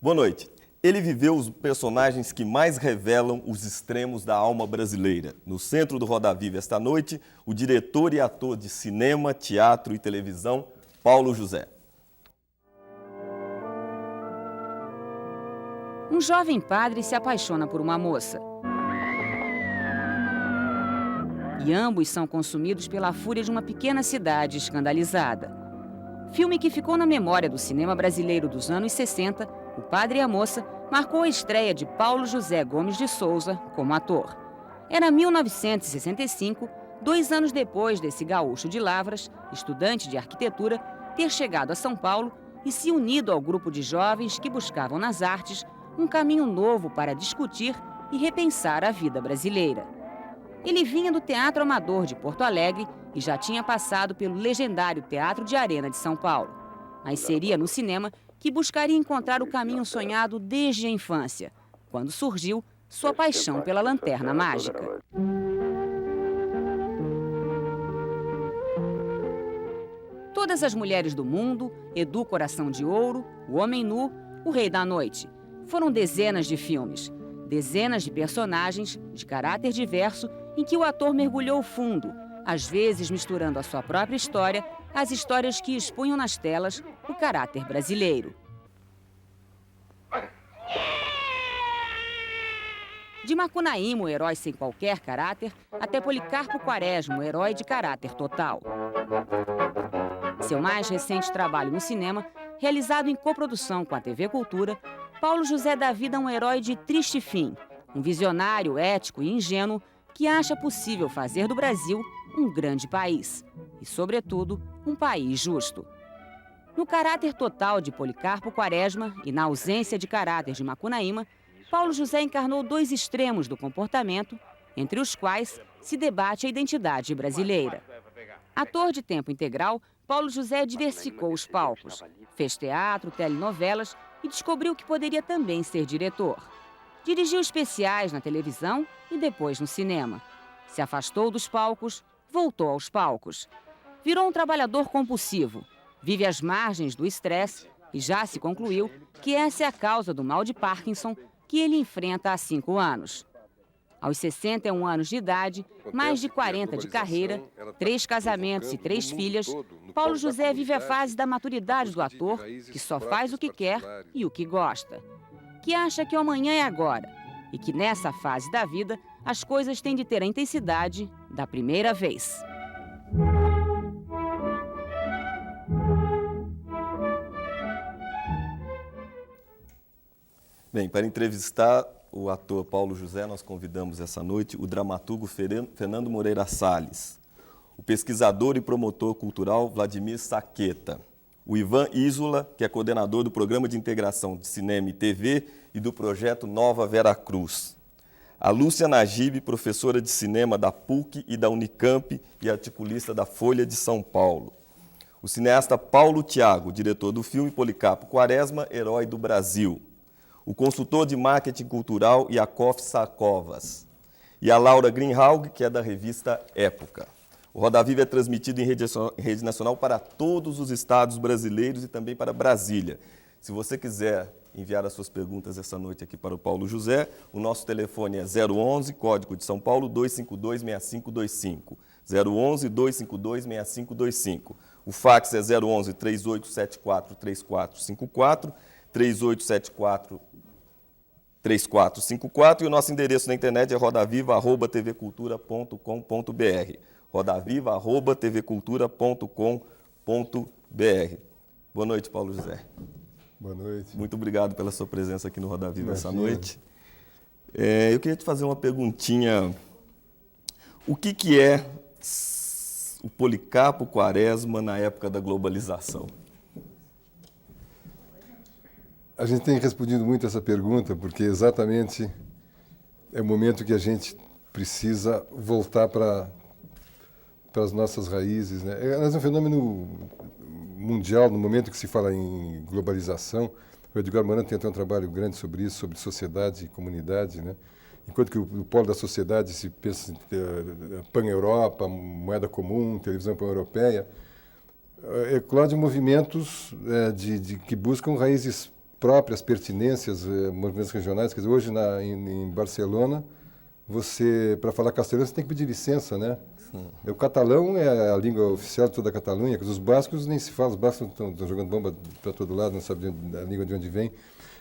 Boa noite. Ele viveu os personagens que mais revelam os extremos da alma brasileira. No centro do Roda Viva esta noite, o diretor e ator de cinema, teatro e televisão, Paulo José. Um jovem padre se apaixona por uma moça. E ambos são consumidos pela fúria de uma pequena cidade escandalizada. Filme que ficou na memória do cinema brasileiro dos anos 60, O Padre e a Moça marcou a estreia de Paulo José Gomes de Souza como ator. Era 1965, 2 anos depois desse gaúcho de Lavras, estudante de arquitetura, ter chegado a São Paulo e se unido ao grupo de jovens que buscavam nas artes um caminho novo para discutir e repensar a vida brasileira. Ele vinha do Teatro Amador de Porto Alegre e já tinha passado pelo legendário Teatro de Arena de São Paulo. Mas seria no cinema que buscaria encontrar o caminho sonhado desde a infância, quando surgiu sua paixão pela lanterna mágica. Todas as Mulheres do Mundo, Edu Coração de Ouro, O Homem Nu, O Rei da Noite. Foram dezenas de filmes, dezenas de personagens de caráter diverso em que o ator mergulhou fundo, às vezes misturando a sua própria história às histórias que expunham nas telas o caráter brasileiro. De Macunaíma, o herói sem qualquer caráter, até Policarpo Quaresma, o herói de caráter total. Seu mais recente trabalho no cinema, realizado em coprodução com a TV Cultura, Paulo José dá vida a um herói de triste fim, um visionário, ético e ingênuo que acha possível fazer do Brasil um grande país e, sobretudo, um país justo. No caráter total de Policarpo Quaresma e na ausência de caráter de Macunaíma, Paulo José encarnou 2 extremos do comportamento, entre os quais se debate a identidade brasileira. Ator de tempo integral, Paulo José diversificou os palcos, fez teatro, telenovelas e descobriu que poderia também ser diretor. Dirigiu especiais na televisão e depois no cinema. Se afastou dos palcos, voltou aos palcos. Virou um trabalhador compulsivo, vive às margens do estresse e já se concluiu que essa é a causa do mal de Parkinson que ele enfrenta há 5 anos. Aos 61 anos de idade, mais de 40 de carreira, 3 casamentos e 3 filhas, Paulo José vive a fase da maturidade do ator, que só faz o que quer e o que gosta. Que acha que o amanhã é agora e que nessa fase da vida as coisas têm de ter a intensidade da primeira vez. Bem, para entrevistar o ator Paulo José, nós convidamos essa noite o dramaturgo Fernando Moreira Salles, o pesquisador e promotor cultural Vladimir Saqueta, o Ivan Isola, que é coordenador do Programa de Integração de Cinema e TV e do projeto Nova Veracruz, a Lúcia Najib, professora de cinema da PUC e da Unicamp e articulista da Folha de São Paulo, o cineasta Paulo Thiago, diretor do filme Policarpo Quaresma, Herói do Brasil, o consultor de marketing cultural Yakov Sarkovas e a Laura Greenhalgh, que é da revista Época. O Roda Viva é transmitido em rede nacional para todos os estados brasileiros e também para Brasília. Se você quiser enviar as suas perguntas essa noite aqui para o Paulo José, o nosso telefone é 011, código de São Paulo, 252-6525. 011-252-6525. O fax é 011-3874-3454, 3874-3454 e o nosso endereço na internet é rodaviva@tvcultura.com.br. rodaviva@tvcultura.com.br. Boa noite, Paulo José. Boa noite. Muito obrigado pela sua presença aqui no Roda Viva essa noite. Eu queria te fazer uma perguntinha. O que é o Policarpo Quaresma na época da globalização? A gente tem respondido muito essa pergunta porque exatamente é o momento que a gente precisa voltar para as nossas raízes, né? É um fenômeno mundial, no momento que se fala em globalização. O Edgar Morin tem até um trabalho grande sobre isso, sobre sociedade e comunidade, né? Enquanto que o polo da sociedade se pensa em pan-Europa, moeda comum, televisão pan-europeia, eclodem movimentos que buscam raízes próprias pertinências, movimentos regionais. Quer dizer, hoje em Barcelona, para falar castelhano, você tem que pedir licença, né? O catalão é a língua oficial de toda a Catalunha, os bascos nem se fala, os bascos estão jogando bomba para todo lado, não sabem a língua de onde vem.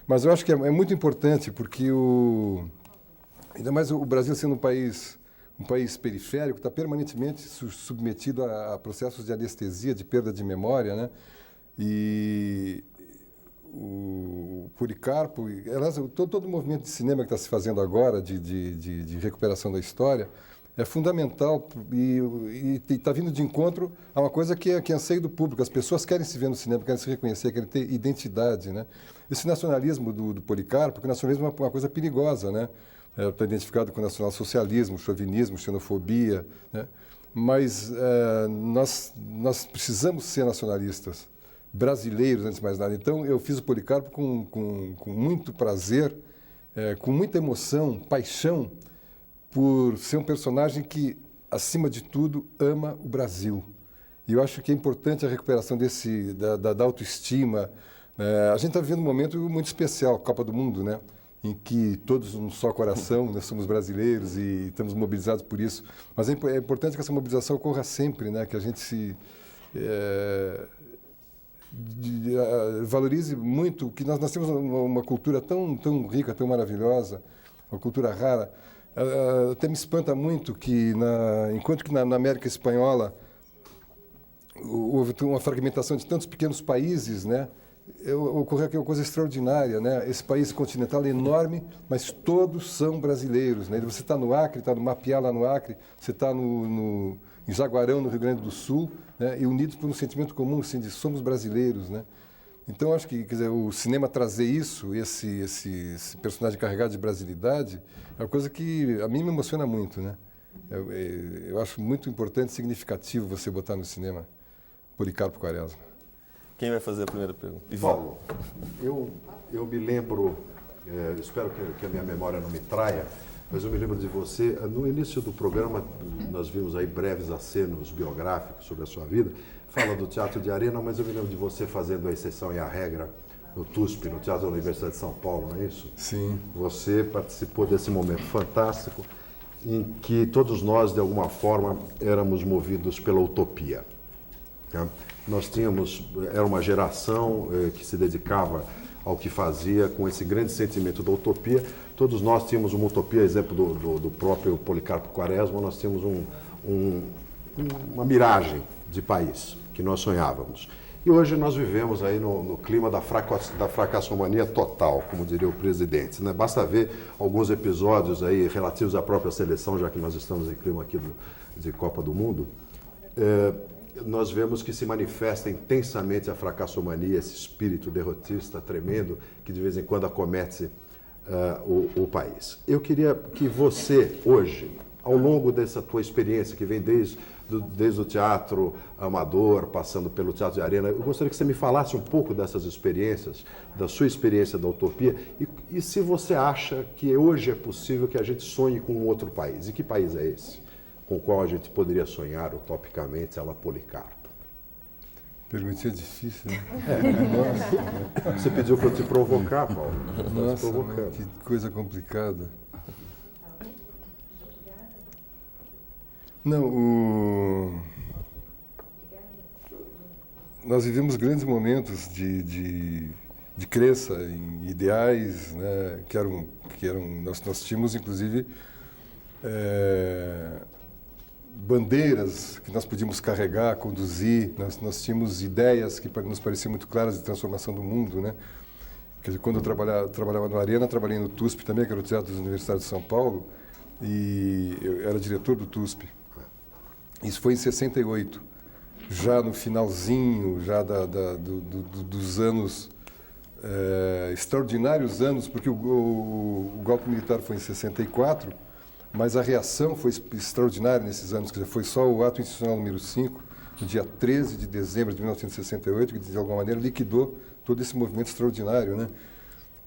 Mas eu acho que é muito importante, porque ainda mais o Brasil sendo um país periférico, está permanentemente submetido a processos de anestesia, de perda de memória, né? E o Policarpo, aliás, todo o movimento de cinema que está se fazendo agora, de recuperação da história, é fundamental e está vindo de encontro a uma coisa que é anseio do público. As pessoas querem se ver no cinema, querem se reconhecer, querem ter identidade, né? Esse nacionalismo do Policarpo, porque o nacionalismo é uma coisa perigosa, né? Está identificado com o nacionalsocialismo, chauvinismo, xenofobia, né? Mas nós precisamos ser nacionalistas, brasileiros, antes de mais nada. Então, eu fiz o Policarpo com muito prazer, com muita emoção, paixão, por ser um personagem que, acima de tudo, ama o Brasil. E eu acho que é importante a recuperação da autoestima. A gente está vivendo um momento muito especial, Copa do Mundo, né? Em que todos um só coração, nós somos brasileiros e estamos mobilizados por isso. Mas é importante que essa mobilização ocorra sempre, né? Que a gente valorize muito, que nós temos uma cultura tão rica, tão maravilhosa, uma cultura rara. Até me espanta muito que, enquanto que na América Espanhola houve uma fragmentação de tantos pequenos países, né? Ocorreu aqui uma coisa extraordinária, né? Esse país continental é enorme, mas todos são brasileiros, né? Você está no Acre, está no Mapiá, lá no Acre, você está em Jaguarão, no Rio Grande do Sul, né? E unidos por um sentimento comum, assim, de somos brasileiros, né? Então, acho que, quer dizer, o cinema trazer isso, esse personagem carregado de brasilidade, é uma coisa que a mim me emociona muito, né? Eu acho muito importante e significativo você botar no cinema Policarpo Quaresma. Quem vai fazer a primeira pergunta? Paulo, eu me lembro, espero que a minha memória não me traia, mas eu me lembro de você, no início do programa, nós vimos aí breves acenos biográficos sobre a sua vida, fala do Teatro de Arena, mas eu me lembro de você fazendo a exceção e a regra no TUSP, no Teatro da Universidade de São Paulo, não é isso? Sim. Você participou desse momento fantástico em que todos nós, de alguma forma, éramos movidos pela utopia. Né? Era uma geração que se dedicava ao que fazia com esse grande sentimento da utopia. Todos nós tínhamos uma utopia, exemplo do próprio Policarpo Quaresma, nós tínhamos uma miragem de país que nós sonhávamos. E hoje nós vivemos aí no clima da fracassomania total, como diria o presidente, né? Basta ver alguns episódios aí relativos à própria seleção, já que nós estamos em clima aqui de Copa do Mundo. Nós vemos que se manifesta intensamente a fracassomania, esse espírito derrotista tremendo que de vez em quando acomete o país. Eu queria que você, hoje, ao longo dessa tua experiência, que vem desde o teatro amador, passando pelo Teatro de Arena, eu gostaria que você me falasse um pouco dessas experiências, da sua experiência da utopia, e se você acha que hoje é possível que a gente sonhe com um outro país. E que país é esse? Com o qual a gente poderia sonhar utopicamente, ela Policarpo. Perguntinha difícil, né? Nossa. Você pediu para eu te provocar, Paulo. Nossa, que coisa complicada. Não, nós vivemos grandes momentos de crença em ideais, né? que eram nós tínhamos, inclusive, bandeiras que nós podíamos carregar, conduzir, nós tínhamos ideias que nos pareciam muito claras de transformação do mundo, né? Quer dizer, quando eu trabalhava no Arena, trabalhei no TUSP também, que era o Teatro da Universidade de São Paulo, e eu era diretor do TUSP. Isso foi em 68, já no finalzinho dos anos, extraordinários anos, porque o golpe militar foi em 64, mas a reação foi extraordinária nesses anos, quer dizer, foi só o ato institucional número 5, no dia 13 de dezembro de 1968, que de alguma maneira liquidou todo esse movimento extraordinário, né?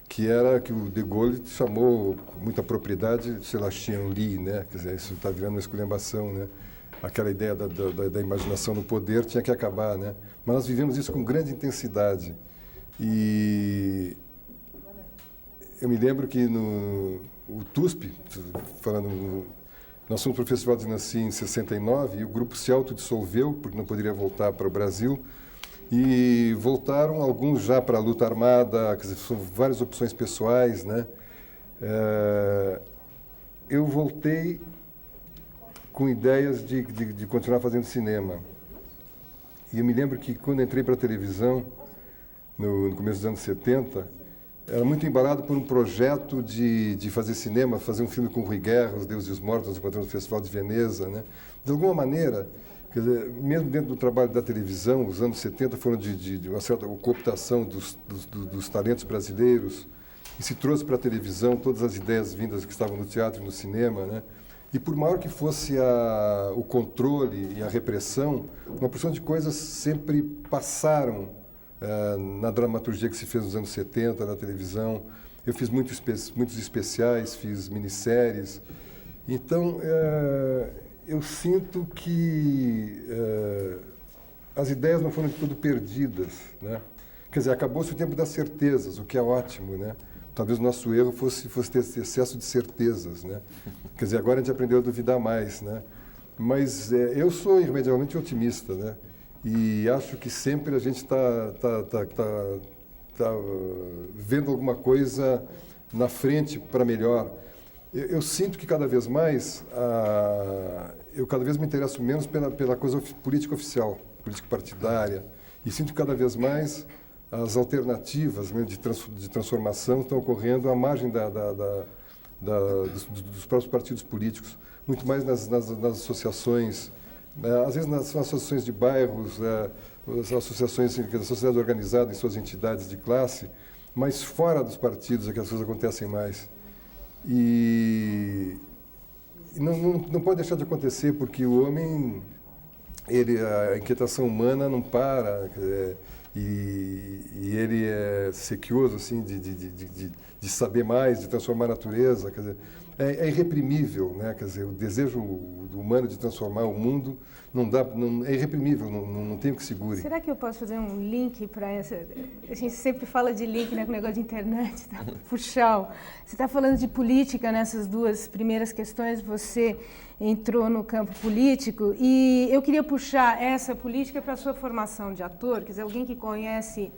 Que era que o De Gaulle chamou com muita propriedade de Sebastião-Lee, né? Quer dizer, isso está virando uma esculhambação, né? Aquela ideia da imaginação no poder tinha que acabar, né? Mas nós vivemos isso com grande intensidade. E eu me lembro que o TUSP, nós fomos para o Festival de Nancy em 69 e o grupo se autodissolveu porque não poderia voltar para o Brasil. E voltaram alguns já para a luta armada, quer dizer, são várias opções pessoais, né? Eu voltei com ideias de continuar fazendo cinema. E eu me lembro que quando entrei para a televisão, no começo dos anos 70, era muito embalado por um projeto de fazer cinema, fazer um filme com o Rui Guerra, Os Deuses e os Mortos, nós encontramos no Festival de Veneza, né? De alguma maneira, quer dizer, mesmo dentro do trabalho da televisão, os anos 70 foram de uma certa cooptação dos talentos brasileiros, e se trouxe para a televisão todas as ideias vindas que estavam no teatro e no cinema, né? E por maior que fosse o controle e a repressão, uma porção de coisas sempre passaram na dramaturgia que se fez nos anos 70, na televisão. Eu fiz muitos especiais, fiz minisséries. Então, eu sinto que as ideias não foram de todo perdidas, né? Quer dizer, acabou-se o tempo das certezas, o que é ótimo, né? Talvez o nosso erro fosse ter esse excesso de certezas, né? Quer dizer, agora a gente aprendeu a duvidar mais, né? Mas eu sou irremediavelmente otimista, né? E acho que sempre a gente está vendo alguma coisa na frente para melhor. Eu sinto que cada vez mais, eu cada vez me interesso menos pela coisa política oficial, política partidária, e sinto que cada vez mais as alternativas de transformação estão ocorrendo à margem dos próprios partidos políticos, muito mais nas associações, às vezes nas associações de bairros, as associações da sociedade organizada em suas entidades de classe, mas fora dos partidos é que as coisas acontecem mais. E não pode deixar de acontecer, porque o homem, a inquietação humana não para, e ele é sequioso assim, de saber mais, de transformar a natureza. Quer dizer, é irreprimível, né? Quer dizer, o desejo humano de transformar o mundo é irreprimível, não tem o que segure. Será que eu posso fazer um link para essa? A gente sempre fala de link, né, com o negócio de internet, tá? Puxar. Você está falando de política nessas duas primeiras questões, você entrou no campo político e eu queria puxar essa política para a sua formação de ator, quer dizer, alguém que conhece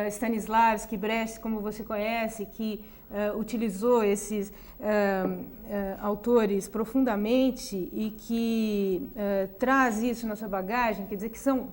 Stanislavski, Brecht, como você conhece, que utilizou esses autores profundamente e que traz isso na sua bagagem, quer dizer, que são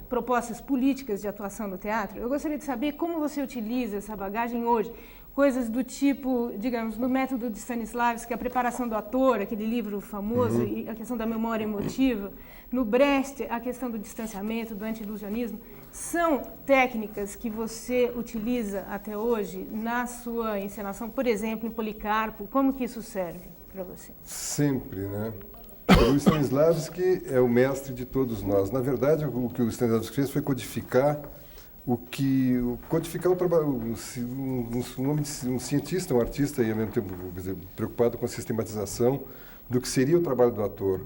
propostas políticas de atuação no teatro. Eu gostaria de saber como você utiliza essa bagagem hoje. Coisas do tipo, digamos, no método de Stanislavski, a preparação do ator, aquele livro famoso, e a questão da memória emotiva. No Brecht, a questão do distanciamento, do anti-ilusionismo. São técnicas que você utiliza até hoje na sua encenação, por exemplo, em Policarpo. Como que isso serve para você? Sempre, né? O Stanislavski é o mestre de todos nós. Na verdade, o que o Stanislavski fez foi codificar o trabalho, um cientista, um artista e ao mesmo tempo, quer dizer, preocupado com a sistematização do que seria o trabalho do ator.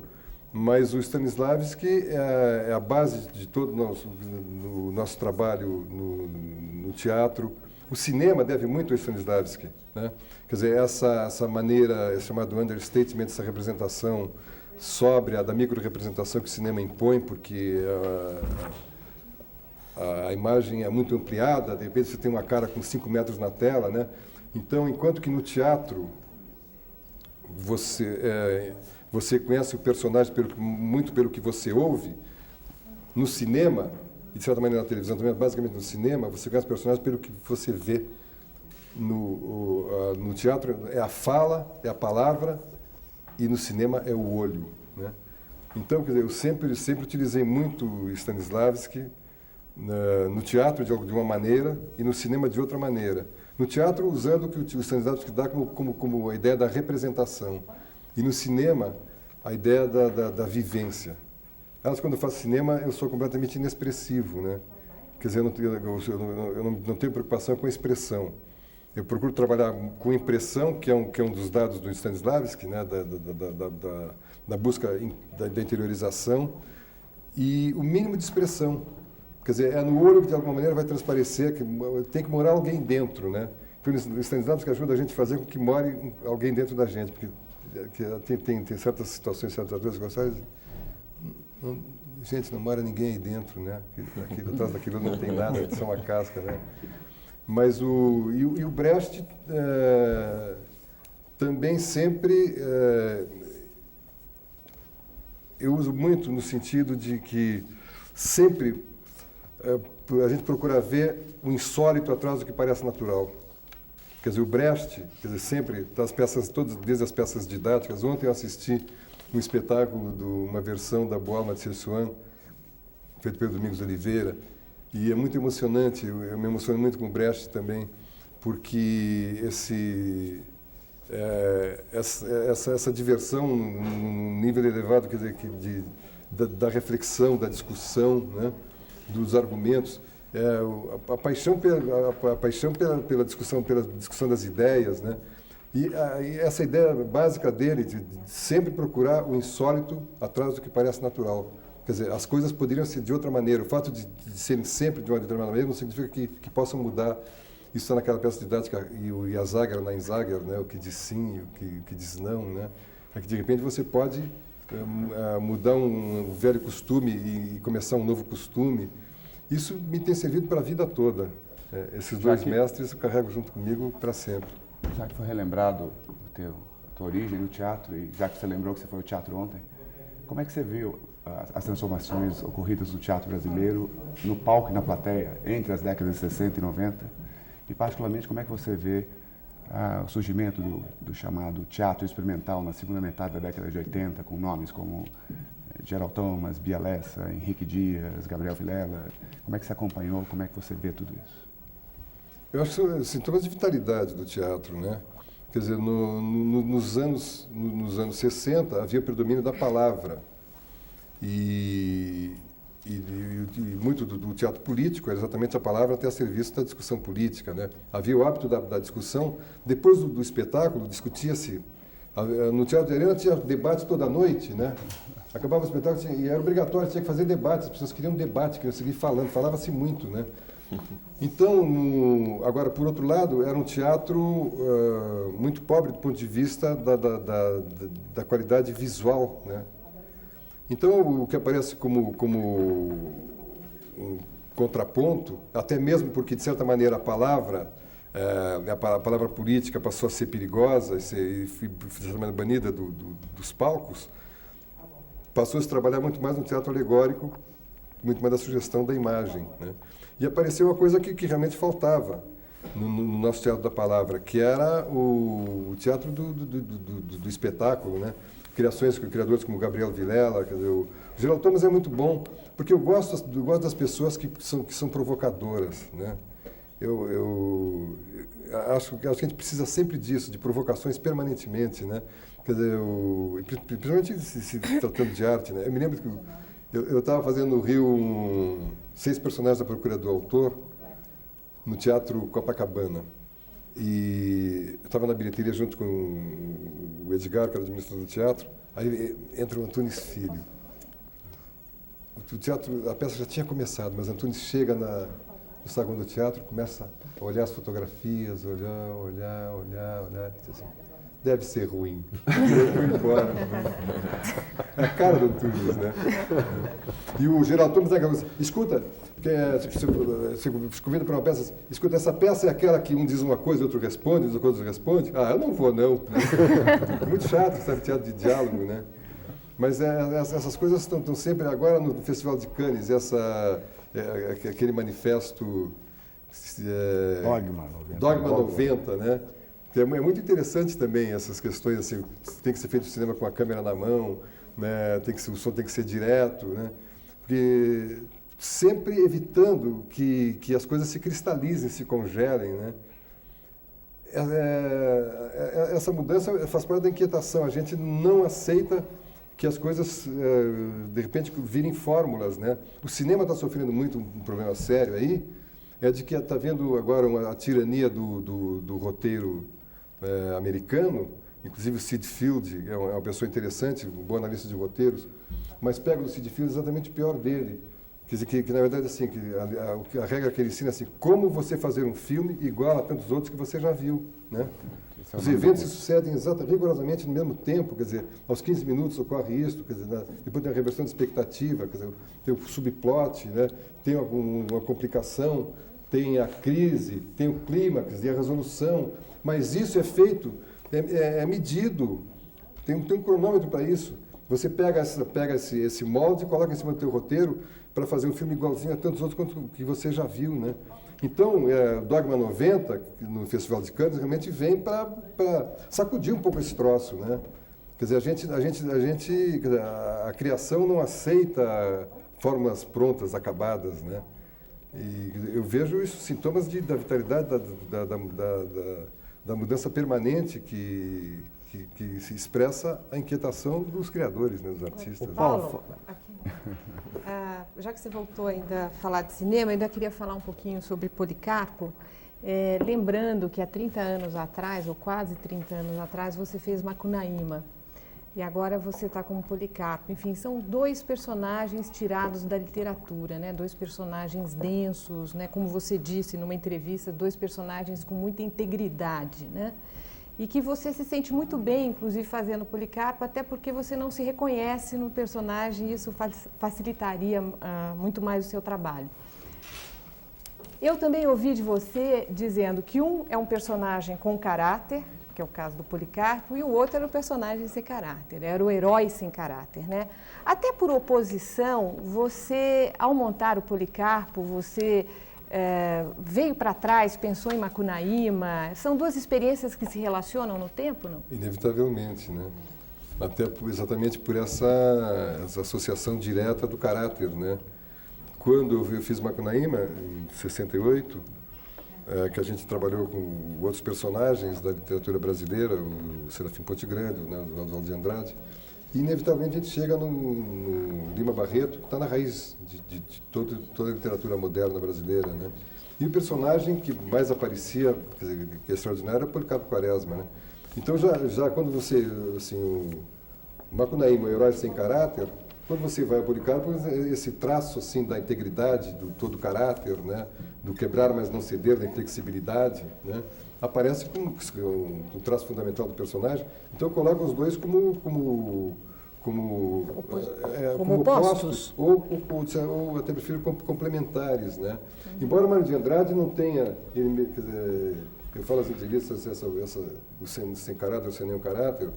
Mas o Stanislavski é a base de todo o nosso trabalho no teatro. O cinema deve muito ao Stanislavski, né? Quer dizer, essa maneira, é chamado understatement, essa representação sóbria, da micro-representação que o cinema impõe, porque a imagem é muito ampliada, de repente você tem uma cara com 5 metros na tela, né? Então, enquanto que no teatro você conhece o personagem muito pelo que você ouve, no cinema, e de certa maneira na televisão também, basicamente no cinema, você conhece o personagem pelo que você vê. No teatro é a fala, é a palavra, e no cinema é o olho, né? Então, quer dizer, eu sempre utilizei muito Stanislavski, no teatro de uma maneira e no cinema de outra maneira. No teatro, usando o que o Stanislavski dá como a ideia da representação. E no cinema, a ideia da vivência. Aliás, quando eu faço cinema, eu sou completamente inexpressivo, né? Quer dizer, eu não tenho preocupação com a expressão. Eu procuro trabalhar com impressão, que é um dos dados do Stanislavski, né? Da busca da interiorização, e o mínimo de expressão. Quer dizer, é no olho que de alguma maneira vai transparecer, que tem que morar alguém dentro, né? o Stanislavski ajuda a gente a fazer com que more alguém dentro da gente, porque tem certas situações, certas coisas gostadas. Gente, não mora ninguém aí dentro, né? Atrás daquilo não tem nada, é só uma casca, né? Mas o Brecht também sempre eu uso muito no sentido de que sempre a gente procura ver o insólito atrás do que parece natural. Quer dizer, o Brecht, quer dizer, sempre, das peças, todas, desde as peças didáticas. Ontem eu assisti um espetáculo uma versão da Boalma de Sessuan, feito pelo Domingos Oliveira, e é muito emocionante. Eu me emociono muito com o Brecht também, porque essa diversão num nível elevado, quer dizer, da reflexão, da discussão, né, dos argumentos, a paixão pela discussão das ideias, né, e essa ideia básica dele de sempre procurar o insólito atrás do que parece natural. Quer dizer, as coisas poderiam ser de outra maneira. O fato de serem sempre de uma determinada maneira não significa que possam mudar. Isso está naquela peça didática, e o Yazager, na Inzager, né, o que diz sim, o que diz não, né, é que de repente você pode mudar um velho costume e começar um novo costume. Isso me tem servido para a vida toda. Esses dois mestres eu carrego junto comigo para sempre. Já que foi relembrado a tua origem no teatro, e já que você lembrou que você foi ao teatro ontem, como é que você viu as transformações ocorridas no teatro brasileiro, no palco e na plateia, entre as décadas de 60 e 90? E, particularmente, como é que você vê o surgimento do chamado teatro experimental na segunda metade da década de 80, com nomes como Gerald Thomas, Bia Lessa, Henrique Dias, Gabriel Vilela? Como é que você acompanhou? Como é que você vê tudo isso? Eu acho que são sintomas de vitalidade do teatro, né? Quer dizer, nos anos 60 havia predomínio da palavra. E muito do teatro político era exatamente a palavra até a serviço da discussão política, né? Havia o hábito da discussão. Depois do espetáculo, discutia-se. No Teatro de Arena tinha debate toda noite, né? Acabava o espetáculo e era obrigatório, tinha que fazer debate. As pessoas queriam debate, queriam seguir falando. Falava-se muito, né? Então, agora, por outro lado, era um teatro muito pobre do ponto de vista da qualidade visual, né? Então, o que aparece como um contraponto, até mesmo porque, de certa maneira, a palavra política passou a ser perigosa e foi, de certa maneira, banida dos palcos, passou a se trabalhar muito mais no teatro alegórico, muito mais da sugestão da imagem, né? E apareceu uma coisa que realmente faltava no nosso teatro da palavra, que era o teatro do espetáculo, né? Criadores como Gabriel Vilela, quer dizer, o Gerald Thomas é muito bom, porque eu gosto das pessoas que são provocadoras, né? Eu acho que a gente precisa sempre disso, de provocações permanentemente, né? Quer dizer, principalmente se tratando de arte, né? Eu me lembro que eu estava fazendo no Rio 6 personagens da Procura do Autor, no Teatro Copacabana. E eu estava na bilheteria junto com o Edgar, que era administrador do teatro. Aí entra o Antunes Filho. O teatro, a peça já tinha começado, mas Antunes chega no saguão do teatro, começa a olhar as fotografias, olhar, e diz assim, deve ser ruim. Eu fui embora. É a cara do Antunes, né? E o Gerald Thomas escuta, você convida para uma peça, escuta, essa peça é aquela que um diz uma coisa e outro responde, o outro responde. Ah, eu não vou, não. É muito chato, sabe, teatro de diálogo, né? Mas essas coisas estão sempre, agora no Festival de Cannes, aquele manifesto... Dogma 90, né? É muito interessante também essas questões, assim, tem que ser feito o cinema com a câmera na mão, né? O som tem que ser direto, né? Porque sempre evitando que as coisas se cristalizem, se congelem, né? Essa mudança faz parte da inquietação. A gente não aceita que as coisas, de repente, virem fórmulas, né? O cinema está sofrendo muito um problema sério aí, é de que está vendo agora a tirania do roteiro americano. Inclusive o Sid Field é uma pessoa interessante, um bom analista de roteiros, mas pega do Sid Field exatamente o pior dele, Quer dizer, que na verdade, assim, a regra que ele ensina é assim, como você fazer um filme igual a tantos outros que você já viu, né? Os eventos se sucedem rigorosamente no mesmo tempo, quer dizer, aos 15 minutos ocorre isso, quer dizer, depois tem a reversão de expectativa, quer dizer, tem o subplot, né? Tem alguma complicação, tem a crise, tem o clímax e a resolução, mas isso é feito, é medido, tem um cronômetro para isso. Você pega esse molde e coloca em cima do teu roteiro para fazer um filme igualzinho a tantos outros quanto que você já viu, né? Então, Dogma 90, no Festival de Cannes, realmente vem para sacudir um pouco esse troço, né? Quer dizer, a criação não aceita fórmulas prontas, acabadas, né? E eu vejo isso, sintomas da vitalidade, da mudança permanente que se expressa a inquietação dos criadores, né, dos artistas. Paulo, já que você voltou ainda a falar de cinema, eu ainda queria falar um pouquinho sobre Policarpo, lembrando que há 30 anos atrás, ou quase 30 anos atrás, você fez Macunaíma. E agora você está como Policarpo. Enfim, são dois personagens tirados da literatura, né? Dois personagens densos, né? Como você disse numa entrevista, dois personagens com muita integridade, né? E que você se sente muito bem, inclusive, fazendo Policarpo, até porque você não se reconhece no personagem e isso facilitaria muito mais o seu trabalho. Eu também ouvi de você dizendo que um é um personagem com caráter, que é o caso do Policarpo, e o outro era o personagem sem caráter, era o herói sem caráter, né? Até por oposição, você, ao montar o Policarpo, você veio para trás, pensou em Macunaíma. São duas experiências que se relacionam no tempo, não? Inevitavelmente, né? Até exatamente por essa associação direta do caráter, né? Quando eu fiz Macunaíma, em 68, que a gente trabalhou com outros personagens da literatura brasileira, o Serafim Ponte Grande, né, o Oswald de Andrade, e inevitavelmente a gente chega no Lima Barreto, que está na raiz de toda a literatura moderna brasileira, né? E o personagem que mais aparecia, quer dizer, que é extraordinário, é o Policarpo Quaresma, né? Então, já quando você, assim, o Macunaíma, o herói sem caráter, quando você vai ao Policarpo, esse traço, assim, da integridade, do todo caráter, né? Do quebrar, mas não ceder, da inflexibilidade, né? Aparece como um traço fundamental do personagem. Então, eu coloco os dois como opostos. Ou até prefiro complementares, né? Embora o Mário de Andrade não tenha, quer dizer, eu falo nas entrevistas, o sem caráter, o sem nenhum caráter,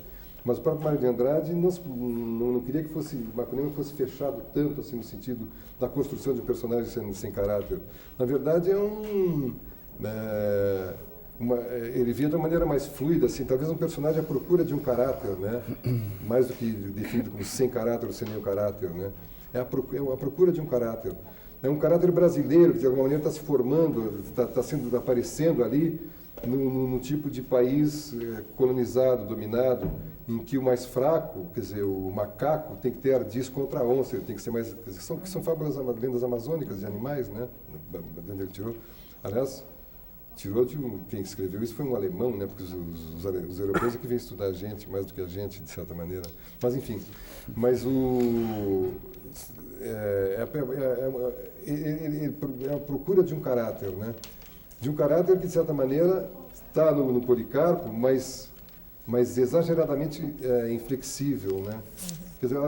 mas o próprio Mário de Andrade não queria que Macunaíma fosse fechado tanto, assim, no sentido da construção de um personagem sem caráter. Na verdade, ele via de uma maneira mais fluida, assim, talvez um personagem à procura de um caráter, né? Mais do que definido como sem caráter ou sem nenhum caráter, né? É a procura de um caráter. É um caráter brasileiro que de alguma maneira está se formando, está aparecendo ali num tipo de país colonizado, dominado, em que o mais fraco, quer dizer, o macaco, tem que ter ardis contra a onça, ele tem que ser mais... Quer dizer, são fábulas, lendas amazônicas de animais, né? De onde ele tirou. Aliás, quem escreveu isso foi um alemão, né? Porque os europeus é que vêm estudar a gente mais do que a gente, de certa maneira. Mas, enfim, é a procura de um caráter, né? De um caráter que, de certa maneira, está no Policarpo, mas exageradamente inflexível, né? Quer dizer,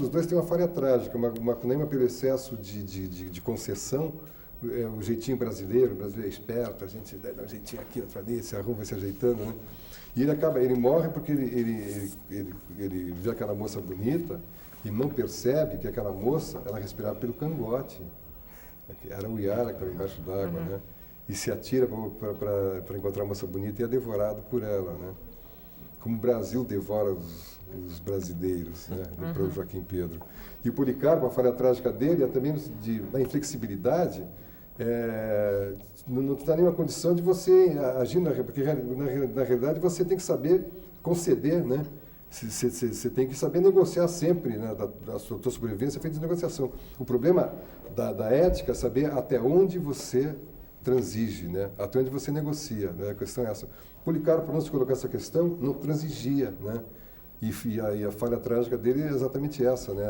os dois têm uma falha trágica, Macunaíma pelo excesso de concessão, o jeitinho brasileiro, o brasileiro é esperto, a gente dá um jeitinho aqui, outra ali, se arruma, vai se ajeitando, né? E ele morre porque ele vê aquela moça bonita e não percebe que aquela moça, ela respirava pelo cangote. Era o Iara que estava embaixo d'água, né? E se atira para encontrar a moça bonita e é devorado por ela, né? Como o Brasil devora os brasileiros, né? Do Joaquim Pedro. E o Policarpo, a falha trágica dele é também da inflexibilidade, não está nenhuma condição de você agir, porque na realidade você tem que saber conceder, né? Você tem que saber negociar sempre, né? Da sua sobrevivência é feita de negociação. O problema da ética é saber até onde você transige, né? Até onde você negocia, né? A questão é essa. Policarpo, para não se colocar essa questão, não transigia, né? E a falha trágica dele é exatamente essa, né?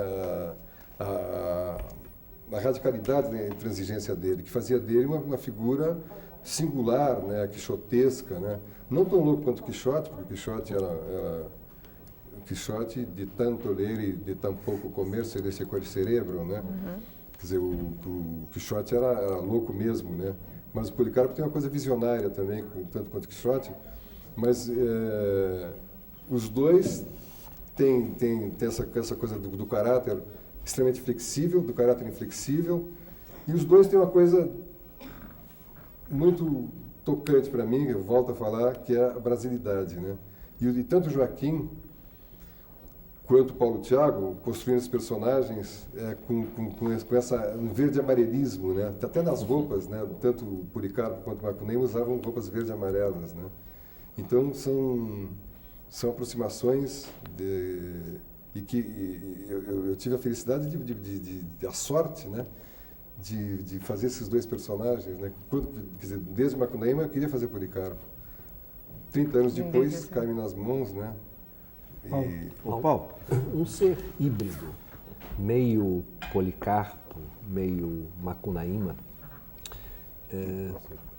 radicalidade da intransigência dele, que fazia dele uma figura singular, né, quixotesca, né? Não tão louco quanto o Quixote, porque o Quixote o Quixote de tanto ler e de tão pouco comer se ele secou de cerebro, né? Quer dizer, o Quixote era louco mesmo, né? Mas o Policarpo tem uma coisa visionária também, tanto quanto o Quixote, mas os dois têm essa coisa do caráter extremamente flexível, do caráter inflexível, e os dois têm uma coisa muito tocante para mim, eu volto a falar, que é a brasilidade, né? E tanto o Joaquim quanto o Paulo Thiago construindo esses personagens com essa um verde amarelismo, né? Até nas roupas, né? Tanto o Policarpo quanto o Macunaíma usavam roupas verde amarelas, né? Então são aproximações e que eu tive a felicidade a sorte, né? De fazer esses dois personagens, né? Quer dizer, desde o Macunaíma eu queria fazer Policarpo. 30 anos depois cai-me nas mãos, né? Paulo, um ser híbrido, meio Policarpo, meio Macunaíma,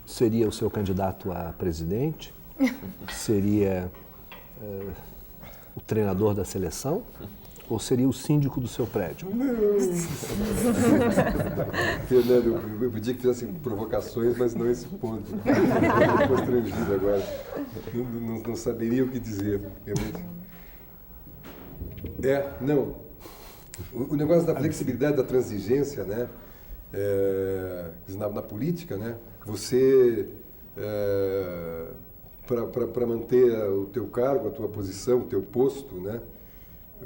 seria o seu candidato a presidente? Seria o treinador da seleção? Ou seria o síndico do seu prédio? Fernando, eu podia que fizessem provocações, mas não esse ponto. Estou constrangido agora. Não saberia o que dizer, realmente. Não. O negócio da flexibilidade, da transigência, né? Na política, né? Você, para manter o teu cargo, a tua posição, o teu posto, né?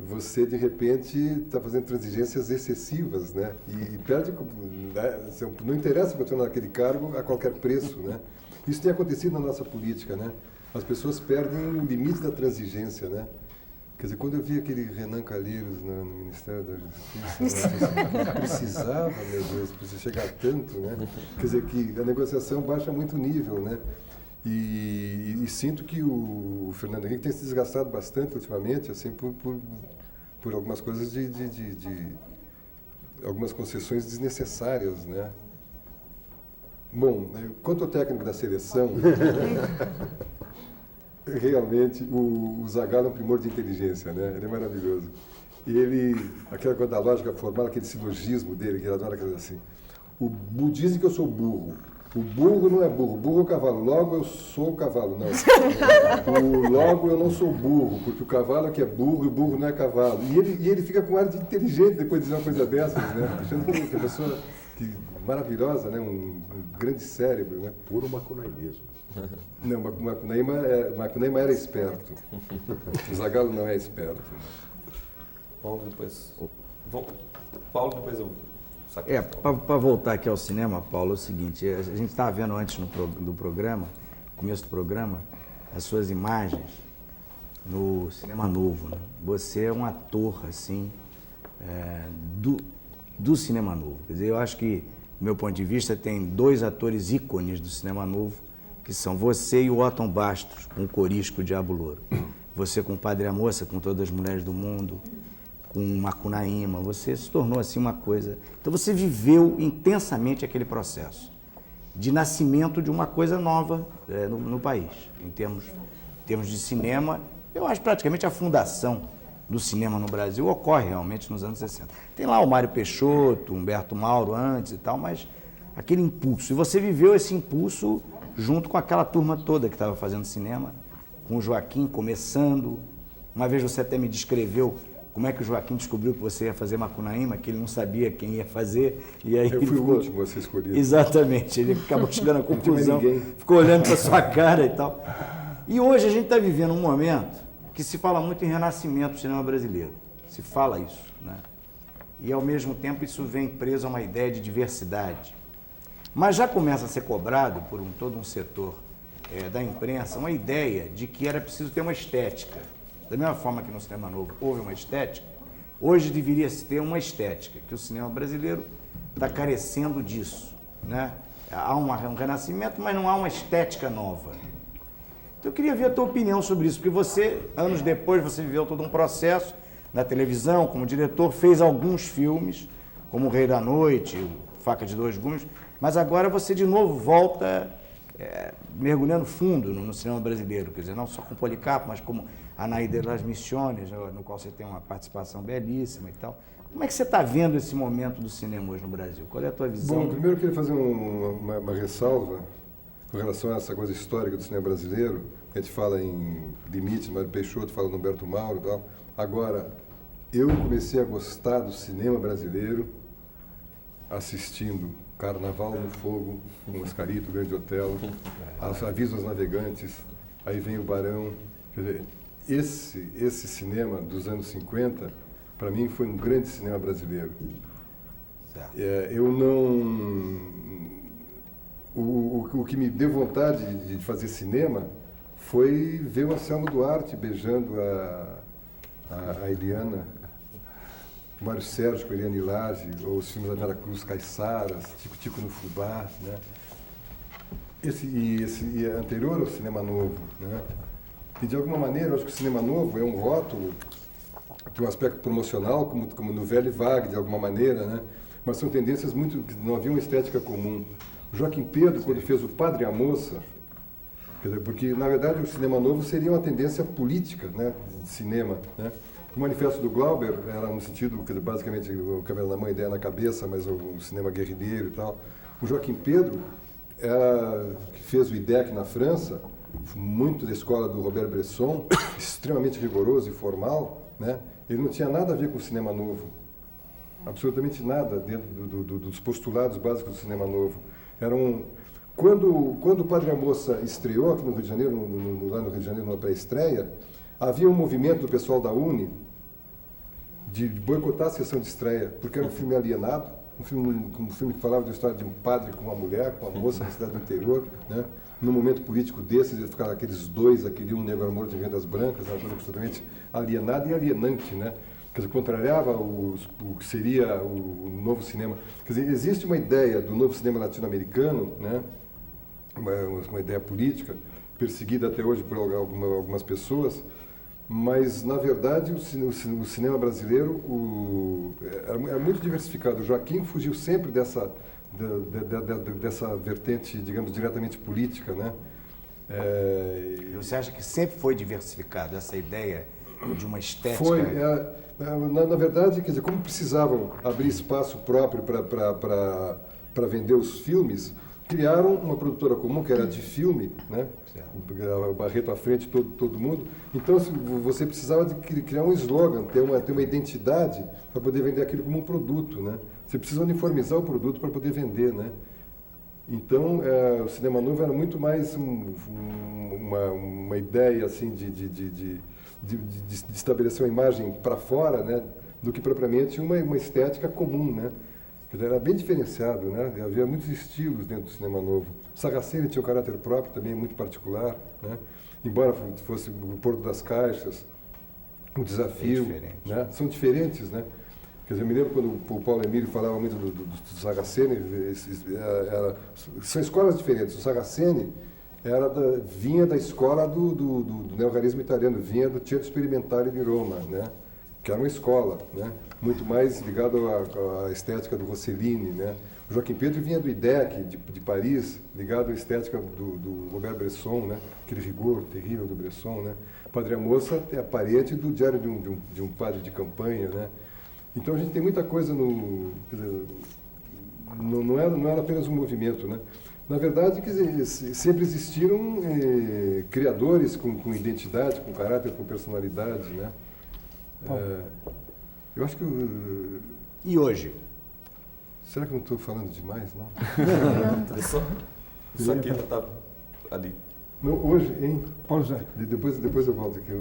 Você, de repente, está fazendo transigências excessivas, né? E perde, né? Não interessa continuar naquele cargo a qualquer preço, né? Isso tem acontecido na nossa política, né? As pessoas perdem o limite da transigência, né? Quer dizer, quando eu vi aquele Renan Calheiros no Ministério da Justiça, eu precisava, meu Deus, precisa chegar tanto, né? Quer dizer, que a negociação baixa muito o nível, né? E sinto que o Fernando Henrique tem se desgastado bastante ultimamente, assim, por algumas coisas algumas concessões desnecessárias, né? Bom, quanto ao técnico da seleção, realmente o Zagallo é um primor de inteligência, né? Ele é maravilhoso. E aquela coisa da lógica formal, aquele silogismo dele, que ele adora aquela assim. Dizem que eu sou burro. O burro não é burro, o burro é o cavalo. Logo eu sou o cavalo, não. Logo eu não sou burro, porque o cavalo é que é burro e o burro não é cavalo. E ele fica com ar de inteligente depois de dizer uma coisa dessas, né? Achando que é uma pessoa maravilhosa, né? Um grande cérebro, né? Puro macunaímismo. Não, Macunaíma era esperto. O Zagallo não é esperto. Paulo, depois eu... Para voltar aqui ao cinema, Paulo, é o seguinte, a gente estava vendo antes do programa, no começo do programa, as suas imagens no Cinema Novo, né? Você é um ator, assim, do Cinema Novo. Quer dizer, eu acho que, do meu ponto de vista, tem dois atores ícones do Cinema Novo, que são você e o Otton Bastos, com o Corisco, o Diabo Louro. Você com o Padre Amoça, com Todas as Mulheres do Mundo, com Macunaíma, você se tornou assim uma coisa... Então você viveu intensamente aquele processo de nascimento de uma coisa nova no país, em termos de cinema. Eu acho praticamente a fundação do cinema no Brasil ocorre realmente nos anos 60. Tem lá o Mário Peixoto, Humberto Mauro antes e tal, mas aquele impulso. E você viveu esse impulso junto com aquela turma toda que estava fazendo cinema, com o Joaquim começando. Uma vez você até me descreveu como é que o Joaquim descobriu que você ia fazer Macunaíma, que ele não sabia quem ia fazer. E aí eu fui o último a ser escolhido. Exatamente, ele acabou chegando à conclusão, ficou olhando para sua cara e tal. E hoje a gente está vivendo um momento que se fala muito em renascimento do cinema brasileiro. Se fala isso, né? E ao mesmo tempo isso vem preso a uma ideia de diversidade. Mas já começa a ser cobrado por todo um setor da imprensa uma ideia de que era preciso ter uma estética. Da mesma forma que no Cinema Novo houve uma estética, hoje deveria-se ter uma estética, que o cinema brasileiro está carecendo disso, né? Há um renascimento, mas não há uma estética nova. Então eu queria ver a tua opinião sobre isso, porque você, anos depois, você viveu todo um processo na televisão, como diretor, fez alguns filmes, como O Rei da Noite, Faca de Dois Gumes, mas agora você de novo volta mergulhando fundo no cinema brasileiro, quer dizer, não só com Policarpo, mas como Anaí de las Misiones, no qual você tem uma participação belíssima e tal. Como é que você está vendo esse momento do cinema hoje no Brasil? Qual é a tua visão? Bom, primeiro eu queria fazer uma ressalva com relação a essa coisa histórica do cinema brasileiro. A gente fala em Limites, Mário Peixoto fala no Humberto Mauro e tal. Agora, eu comecei a gostar do cinema brasileiro assistindo Carnaval no Fogo, com Oscarito, Grande Otelo, Aviso aos Navegantes, aí vem o Barão. Quer dizer, esse cinema dos anos 50, para mim, foi um grande cinema brasileiro. Eu não... O que me deu vontade de fazer cinema foi ver o Anselmo Duarte beijando a Eliana, o Mário Sérgio com a Eliana Ilage, ou os filmes da Vera Cruz, Caiçaras, Tico Tico no Fubá, né? Esse anterior ao Cinema Novo, né? E de alguma maneira, eu acho que o Cinema Novo é um rótulo, tem um aspecto promocional, como novela e vague, de alguma maneira, né? Mas são tendências muito... não havia uma estética comum. O Joaquim Pedro, quando fez O Padre e a Moça, quer dizer, porque, na verdade, o Cinema Novo seria uma tendência política, né, de cinema, né? O Manifesto do Glauber era no sentido, quer dizer, basicamente, o Câmera na Mão, Ideia na Cabeça, mas o cinema guerrilheiro e tal. O Joaquim Pedro, que fez o IDEC na França, muito da escola do Robert Bresson, extremamente rigoroso e formal, né? Ele não tinha nada a ver com o Cinema Novo. Absolutamente nada dentro dos postulados básicos do Cinema Novo. Quando o Padre e a Moça estreou aqui no Rio de Janeiro, lá no Rio de Janeiro, na pré-estreia, havia um movimento do pessoal da UNE de boicotar a sessão de estreia, porque era um filme alienado, um filme que falava da história de um padre com uma mulher, com uma moça na cidade do interior, né? Num momento político desses, ia ficar aqueles dois, aquele um negro amor de rendas brancas, uma coisa absolutamente alienada e alienante, né? Quer dizer, contrariava o que seria o novo cinema. Quer dizer, existe uma ideia do novo cinema latino-americano, né? Uma ideia política, perseguida até hoje por algumas pessoas, mas, na verdade, o cinema brasileiro é muito diversificado. O Joaquim fugiu sempre dessa vertente, digamos, diretamente política, né? Você acha que sempre foi diversificado essa ideia de uma estética? Foi. Na verdade, quer dizer, como precisavam abrir espaço próprio para vender os filmes, criaram uma produtora comum, que era de filme, né? O Barreto à frente, todo mundo. Então, você precisava de criar um slogan, ter uma identidade para poder vender aquilo como um produto, né? Você precisa uniformizar o produto para poder vender, né? Então, o Cinema Novo era muito mais uma ideia assim de estabelecer uma imagem para fora, né? Do que propriamente uma estética comum, né? Era bem diferenciado, né? Havia muitos estilos dentro do Cinema Novo. O Sarraceni tinha um caráter próprio também, muito particular, né? Embora fosse o Porto das Caixas, o Desafio, né? São diferentes, né? Quer dizer, eu me lembro quando o Paulo Emílio falava muito do Sarraceni, são escolas diferentes. O Sarraceni vinha da escola do neorrealismo italiano, vinha do Teatro Experimentale di Roma, né? Que era uma escola, né? Muito mais ligado à estética do Rossellini, né? O Joaquim Pedro vinha do IDEC, de Paris, ligado à estética do Robert Bresson, né? Aquele rigor terrível do Bresson, né? O Padre e a Moça é parente do Diário de um Padre de Campanha, né? Então a gente tem muita coisa quer dizer, não era apenas um movimento, né? Na verdade, quer dizer, sempre existiram criadores com identidade, com caráter, com personalidade, né? Eu acho que... E hoje? Será que eu não estou falando demais, não? Isso aqui está ali. Não, hoje, hein? Paulo José. Depois eu volto aqui.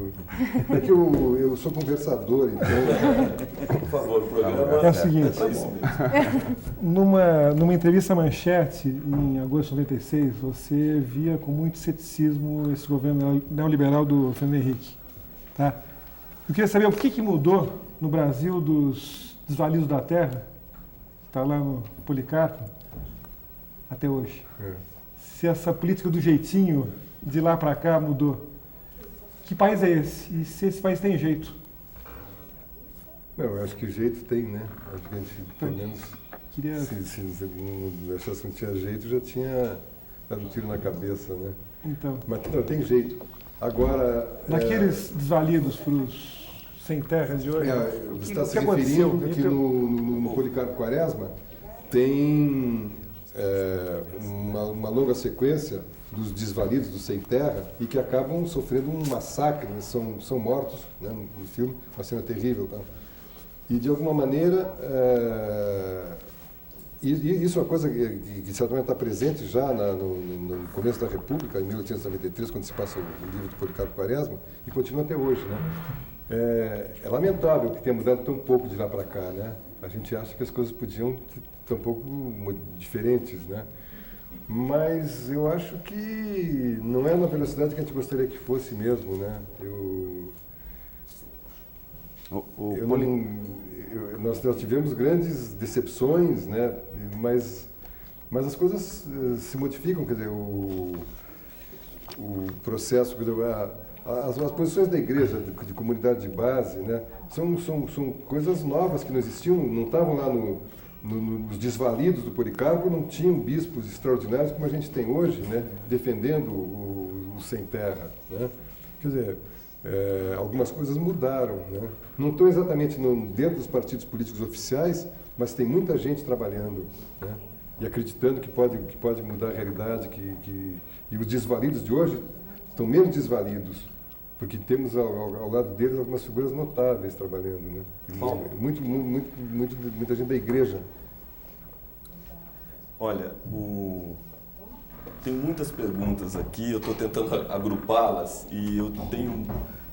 É que eu sou conversador, então... Por favor, o programa é o seguinte. Numa entrevista à Manchete, em agosto de 96, você via com muito ceticismo esse governo neoliberal do Fernando Henrique. Tá? Eu queria saber o que mudou no Brasil dos desvalidos da terra, que está lá no Policarpo, até hoje. Se essa política do jeitinho, de lá para cá, mudou. Que país é esse? E se esse país tem jeito? Não, eu acho que o jeito tem, né? Acho que a gente, pelo menos, Queria... se não achasse que não tinha jeito, já tinha dado um tiro na cabeça, né? Então, Mas não, tem jeito. Agora... daqueles desvalidos para os sem terras de hoje, você está se referindo que no Policarpo Quaresma tem uma longa sequência dos desvalidos, dos sem terra, e que acabam sofrendo um massacre, né? São mortos, né? No filme, uma cena terrível. Tá? E, de alguma maneira, isso é uma coisa que certamente está presente já no começo da República, em 1893, quando se passa o livro do Policarpo Quaresma, e continua até hoje. Né? É lamentável que tenha mudado tão pouco de lá para cá. Né? A gente acha que as coisas podiam ser um pouco diferentes, né? Mas eu acho que não é na velocidade que a gente gostaria que fosse mesmo, né? Nós tivemos grandes decepções, né? Mas as coisas se modificam, quer dizer, o processo, as posições da igreja, de comunidade de base, né? São coisas novas que não existiam, não estavam lá nos desvalidos do Policarpo, não tinham bispos extraordinários como a gente tem hoje, né, defendendo o sem terra. Né? Quer dizer, algumas coisas mudaram. Né? Não estão exatamente dentro dos partidos políticos oficiais, mas tem muita gente trabalhando, né? E acreditando que pode mudar a realidade, e os desvalidos de hoje estão menos desvalidos, porque temos ao lado deles algumas figuras notáveis trabalhando, né? Muita gente da igreja. Olha, tem muitas perguntas aqui, eu estou tentando agrupá-las, e eu tenho,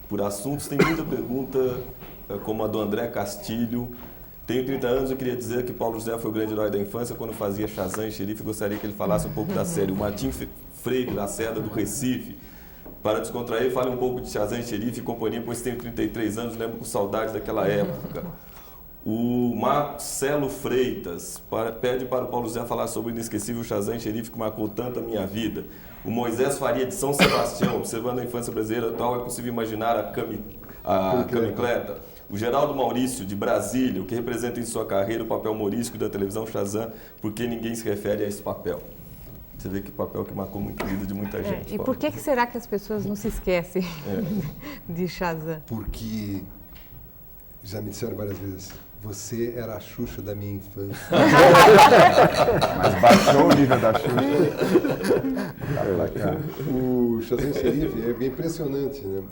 por assuntos, tem muita pergunta, como a do André Castilho. Tenho 30 anos, eu queria dizer que Paulo José foi o grande herói da infância quando fazia Shazam e Xerife, gostaria que ele falasse um pouco da série. O Martim Freire Lacerda, do Recife. Para descontrair, fale um pouco de Shazam e Xerife e companhia, pois tenho 33 anos, lembro com saudades daquela época. O Marcelo Freitas pede para o Paulo José falar sobre o inesquecível Shazam e Xerife que marcou tanto a minha vida. O Moisés Faria, de São Sebastião, observando a infância brasileira atual, é possível imaginar a camicleta. O Geraldo Maurício, de Brasília, o que representa em sua carreira o papel humorístico da televisão Shazam, porque ninguém se refere a esse papel. Você vê que papel que marcou muito a vida de muita gente. E por que será que as pessoas não se esquecem de Shazam? Porque, já me disseram várias vezes, você era a Xuxa da minha infância. Mas baixou o nível da Xuxa. O Shazam e Xerife é bem impressionante, né?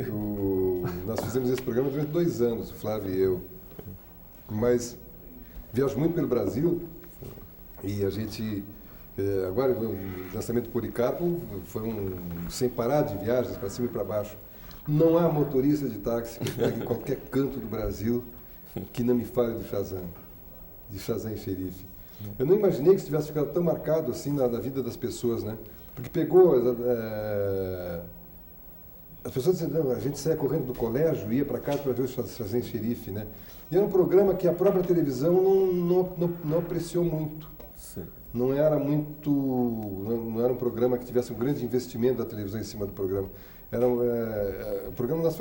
Nós fizemos esse programa durante 2 anos, o Flávio e eu. Mas viajo muito pelo Brasil e a gente... Agora, o lançamento do Policarpo foi sem parar de viagens para cima e para baixo. Não há motorista de táxi que pegue em qualquer canto do Brasil que não me fale do Shazam, de Shazam e Xerife. Eu não imaginei que isso tivesse ficado tão marcado assim na vida das pessoas, né? Porque pegou... as pessoas diziam, a gente saia correndo do colégio, ia para casa para ver o Shazam e Xerife, né? E era um programa que a própria televisão não apreciou muito. Sim. Não era um programa que tivesse um grande investimento da televisão em cima do programa. O programa nós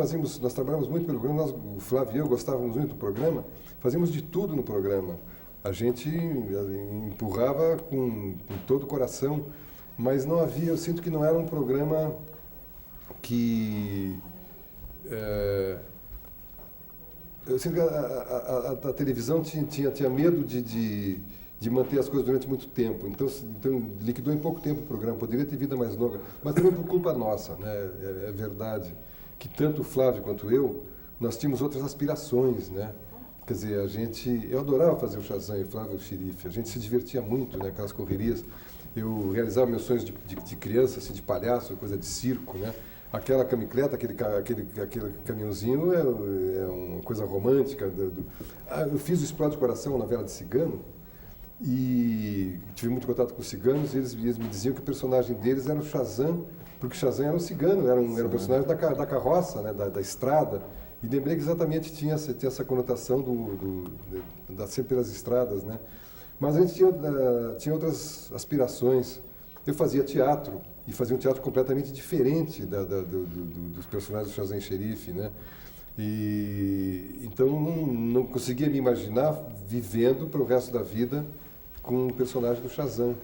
trabalhamos muito pelo programa, o Flávio e eu gostávamos muito do programa, fazíamos de tudo no programa. A gente empurrava com todo o coração, mas não havia, eu sinto que não era um programa que... eu sinto que a televisão tinha medo de manter as coisas durante muito tempo. Então liquidou em pouco tempo o programa, poderia ter vida mais longa, mas também por culpa nossa, né? É verdade que tanto o Flávio quanto eu, nós tínhamos outras aspirações, né? Quer dizer, eu adorava fazer o Shazam e o Flávio o Xerife, a gente se divertia muito, né? Aquelas correrias, eu realizava meus sonhos de criança, assim, de palhaço, coisa de circo, né? Aquela camicleta, aquele caminhãozinho é uma coisa romântica. Eu fiz o Explode Coração, uma novela de cigano, e tive muito contato com os ciganos, e eles me diziam que o personagem deles era o Shazam, porque o Shazam era um cigano, era um personagem da carroça, né, da estrada, e lembrei que exatamente tinha essa conotação da sempre pelas estradas, né? Mas a gente tinha outras aspirações. Eu fazia teatro, e fazia um teatro completamente diferente dos personagens do Shazam e Xerife, né? E então não conseguia me imaginar vivendo para o resto da vida com o personagem do Shazam.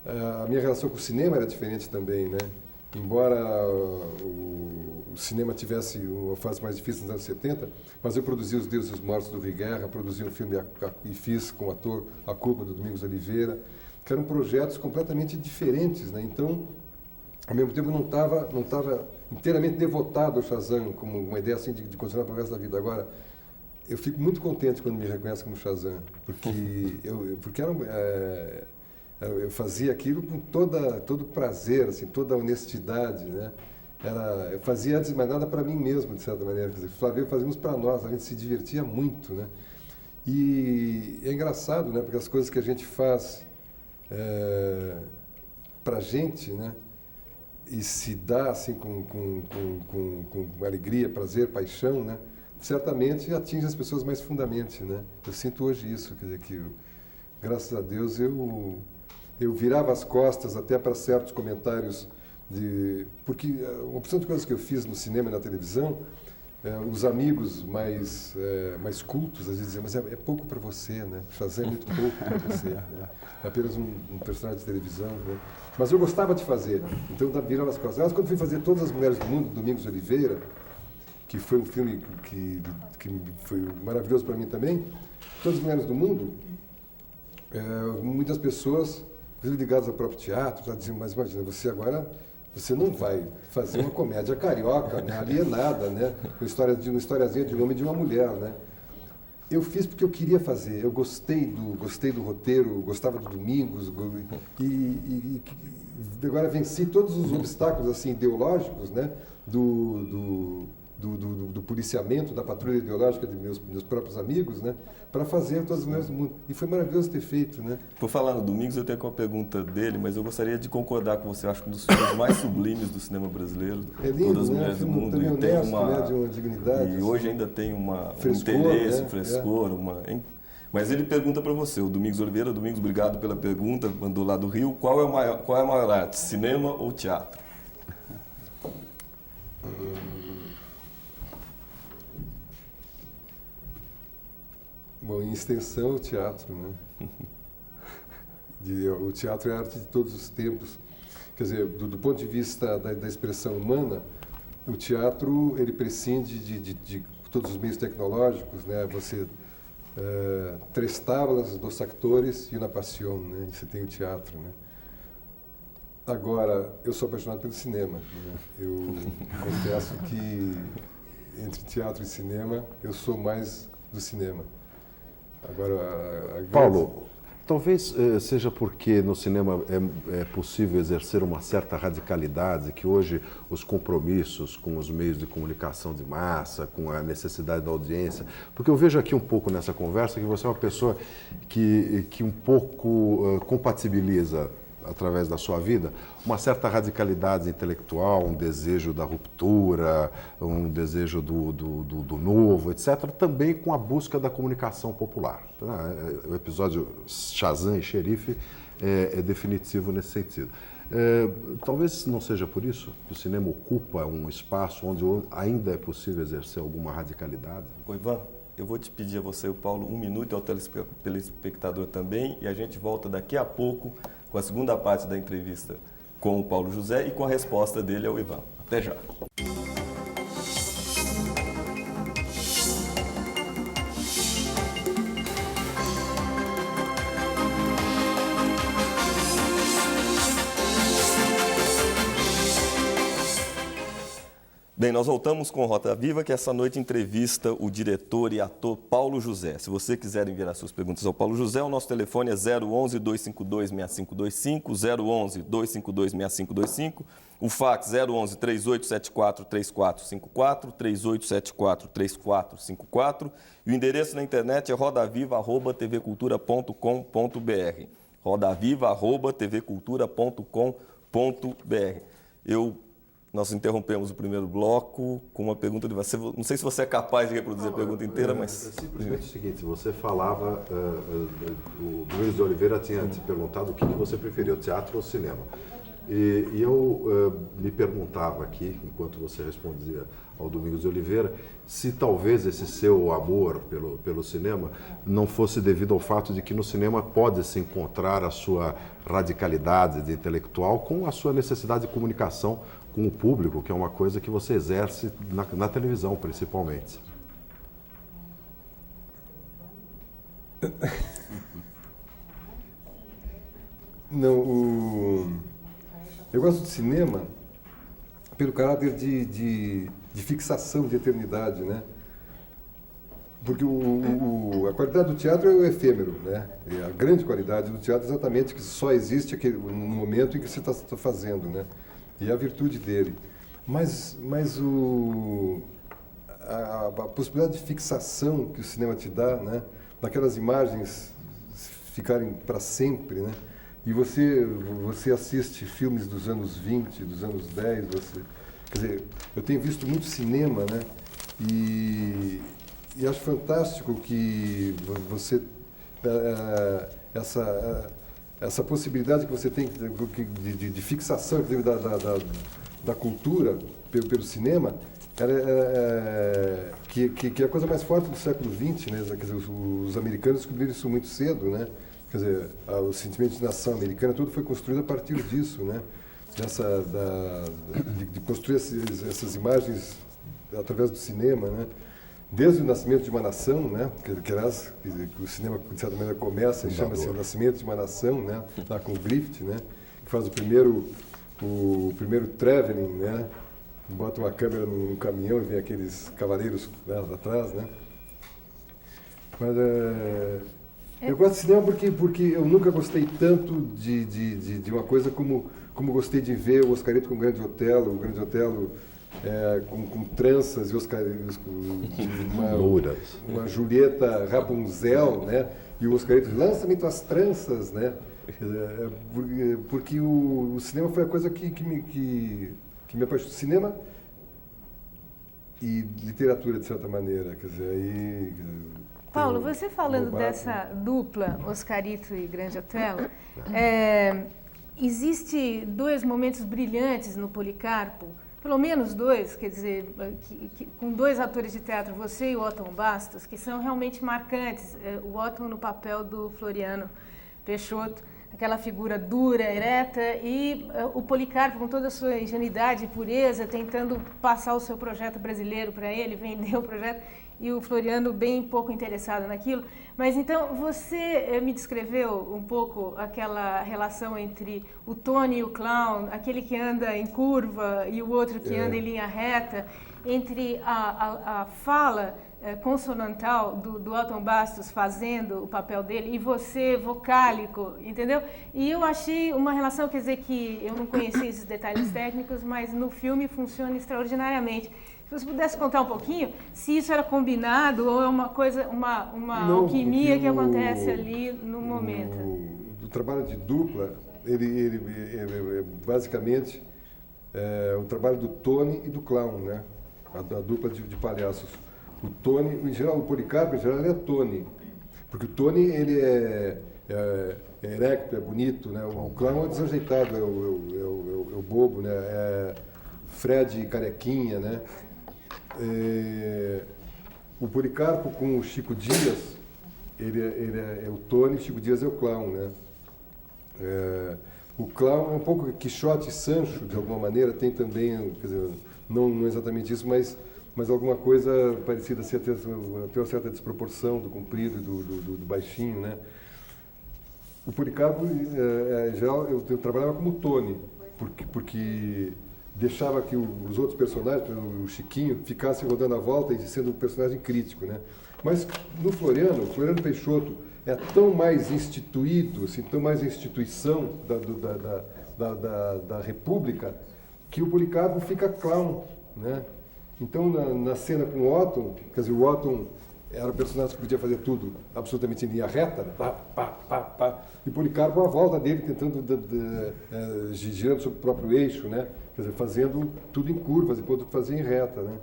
A minha relação com o cinema era diferente também, né? Embora o cinema tivesse uma fase mais difícil nos anos 70, mas eu produzi Os Deuses Mortos do Rui Guerra, produzi um filme e fiz com o ator A Culpa, do Domingos Oliveira, que eram projetos completamente diferentes, né? Então, ao mesmo tempo, eu não estava inteiramente devotado ao Shazam, como uma ideia assim de continuar para o resto da vida. Agora, eu fico muito contente quando me reconhecem como Shazam, porque eu fazia aquilo com todo prazer, assim, toda honestidade, né? Eu fazia, antes de mais nada, para mim mesmo, de certa maneira. Quer dizer, Flávio, fazíamos para nós, a gente se divertia muito, né? E é engraçado, né? Porque as coisas que a gente faz para a gente, né? E se dá assim com alegria, prazer, paixão, né? Certamente atinge as pessoas mais fundamente, né? Eu sinto hoje isso, quer dizer, que graças a Deus eu virava as costas até para certos comentários porque uma opção de coisas que eu fiz no cinema e na televisão, os amigos mais cultos às vezes diziam, mas é pouco para você, né? Shazam é muito pouco para você, né? É apenas um personagem de televisão, né? Mas eu gostava de fazer, então eu virava as costas. Mas quando fui fazer Todas as Mulheres do Mundo, Domingos Oliveira, que foi um filme que foi maravilhoso para mim também, Todas as Mulheres do Mundo, muitas pessoas, inclusive ligadas ao próprio teatro, já diziam, mas imagina, você não vai fazer uma comédia carioca, né, alienada, né, uma historiazinha de um homem e de uma mulher, né? Eu fiz porque eu queria fazer, eu gostei do roteiro, gostava do Domingos, e agora venci todos os obstáculos assim ideológicos, né, do policiamento, da patrulha ideológica de meus próprios amigos, né, para fazer Todas as Mulheres do Mundo. E foi maravilhoso ter feito, né? Por falar no Domingos, eu tenho uma pergunta dele, mas eu gostaria de concordar com você. Eu acho que um dos filmes mais sublimes do cinema brasileiro, é lindo, Todas as né? Mulheres do Mundo, e honesto, tem né? De uma dignidade. E assim, hoje ainda tem um frescor, interesse, né? um frescor, Mas ele pergunta para você, o Domingos Oliveira. Domingos, obrigado pela pergunta, mandou lá do Rio. Qual é a maior arte, cinema ou teatro? Bom, em extensão, o teatro, né? O teatro é a arte de todos os tempos. Quer dizer, do ponto de vista da expressão humana, o teatro ele prescinde de todos os meios tecnológicos, né? Você tres tablas, dos actores e una pasión, né? Você tem o teatro, né? Agora, eu sou apaixonado pelo cinema, né? Eu confesso que entre teatro e cinema, eu sou mais do cinema. Agora, Paulo, talvez seja porque no cinema é possível exercer uma certa radicalidade, que hoje os compromissos com os meios de comunicação de massa, com a necessidade da audiência, porque eu vejo aqui um pouco nessa conversa que você é uma pessoa que um pouco compatibiliza, através da sua vida, uma certa radicalidade intelectual, um desejo da ruptura, um desejo do novo, etc., também com a busca da comunicação popular. O episódio Shazam e Xerife é definitivo nesse sentido. Talvez não seja por isso que o cinema ocupa um espaço onde ainda é possível exercer alguma radicalidade? Ivan, eu vou te pedir a você, o Paulo, 1 minuto, e ao telespectador também, e a gente volta daqui a pouco com a segunda parte da entrevista com o Paulo José e com a resposta dele ao Ivan. Até já. Bem, nós voltamos com Roda Viva, que essa noite entrevista o diretor e ator Paulo José. Se você quiser enviar suas perguntas ao Paulo José, o nosso telefone é 011-252-6525, 011-252-6525, o fax 011-3874-3454, 3874-3454, e o endereço na internet é rodaviva@tvcultura.com.br, rodaviva@tvcultura.com.br. Nós interrompemos o primeiro bloco com uma pergunta de você. Não sei se você é capaz de reproduzir a pergunta inteira, mas... É simplesmente o seguinte, você falava, o Luiz de Oliveira tinha te perguntado o que você preferia, o teatro ou o cinema. E eu me perguntava aqui, enquanto você respondia ao Domingos de Oliveira, se talvez esse seu amor pelo cinema não fosse devido ao fato de que no cinema pode-se encontrar a sua radicalidade de intelectual com a sua necessidade de comunicação com o público, que é uma coisa que você exerce na televisão, principalmente. Não, eu gosto de cinema pelo caráter de fixação, de eternidade, né? Porque a qualidade do teatro é o efêmero, né? E a grande qualidade do teatro é exatamente que só existe no momento em que você está fazendo, né? E a virtude dele. Mas a possibilidade de fixação que o cinema te dá, né? Daquelas imagens ficarem para sempre, né? E você assiste filmes dos anos 20, dos anos 10, quer dizer, eu tenho visto muito cinema, né? E acho fantástico que você essa possibilidade que você tem de fixação da cultura pelo cinema, que é a coisa mais forte do século XX, né? Quer dizer, os americanos descobriram isso muito cedo, né? Quer dizer, o sentimento de nação americana, tudo foi construído a partir disso, né? De construir essas imagens através do cinema, né? Desde o nascimento de uma nação, né? Que o cinema, de certa maneira, começa e chama-se O Nascimento de uma Nação, né? Lá com o Griffith, né? Que faz o primeiro traveling, né? Bota uma câmera num caminhão e vem aqueles cavaleiros atrás, né? Mas eu gosto de cinema porque eu nunca gostei tanto de uma coisa como gostei de ver o Oscarito com o Grande Otelo com tranças e Oscarito com uma Julieta Rapunzel, né? E o Oscarito lança-me tuas tranças, né? Porque o cinema foi a coisa que me apaixonou. Cinema e literatura, de certa maneira, quer dizer, aí... Paulo, você falando dessa dupla, Oscarito e Grande Otelo, existe dois momentos brilhantes no Policarpo, pelo menos dois, quer dizer, com dois atores de teatro, você e o Otton Bastos, que são realmente marcantes. O Otton no papel do Floriano Peixoto, aquela figura dura, ereta, e o Policarpo, com toda a sua ingenuidade e pureza, tentando passar o seu projeto brasileiro para ele, vender o projeto, e o Floriano bem pouco interessado naquilo. Mas então, você me descreveu um pouco aquela relação entre o Tony e o clown, aquele que anda em curva e o outro que anda em linha reta, entre a fala consonantal do Otton Bastos fazendo o papel dele e você vocálico, entendeu? E eu achei uma relação, quer dizer, que eu não conhecia esses detalhes técnicos, mas no filme funciona extraordinariamente. Se você pudesse contar um pouquinho, se isso era combinado ou é uma coisa, uma alquimia que acontece ali no momento. O trabalho de dupla, ele basicamente é o trabalho do Tony e do clown, né? A dupla de palhaços. O Tony, em geral, o Policarpo, em geral, ele é Tony. Porque o Tony, ele é erecto, é bonito, né? O clown é desajeitado, é o bobo, né? É Fred carequinha, né? O Policarpo com o Chico Dias, ele é o Tony, Chico Dias é o clown, né? O clown é um pouco Quixote e Sancho, de alguma maneira, tem também, quer dizer, não exatamente isso, mas alguma coisa parecida, assim, até uma certa desproporção do comprido e do baixinho, né? O Policarpo, em geral, eu trabalhava como Tony, porque deixava que os outros personagens, o Chiquinho, ficassem rodando a volta e sendo um personagem crítico, né? Mas no Floriano Peixoto é tão mais instituído, assim, tão mais instituição da República, que o Policarpo fica clown, né? Então, na cena com o Otton, quer dizer, o Otton era o personagem que podia fazer tudo absolutamente em linha reta, pá, pá, pá, pá, e o Policarpo à volta dele, tentando girando sobre o próprio eixo, né? Quer dizer, fazendo tudo em curvas, enquanto fazia em reta, né?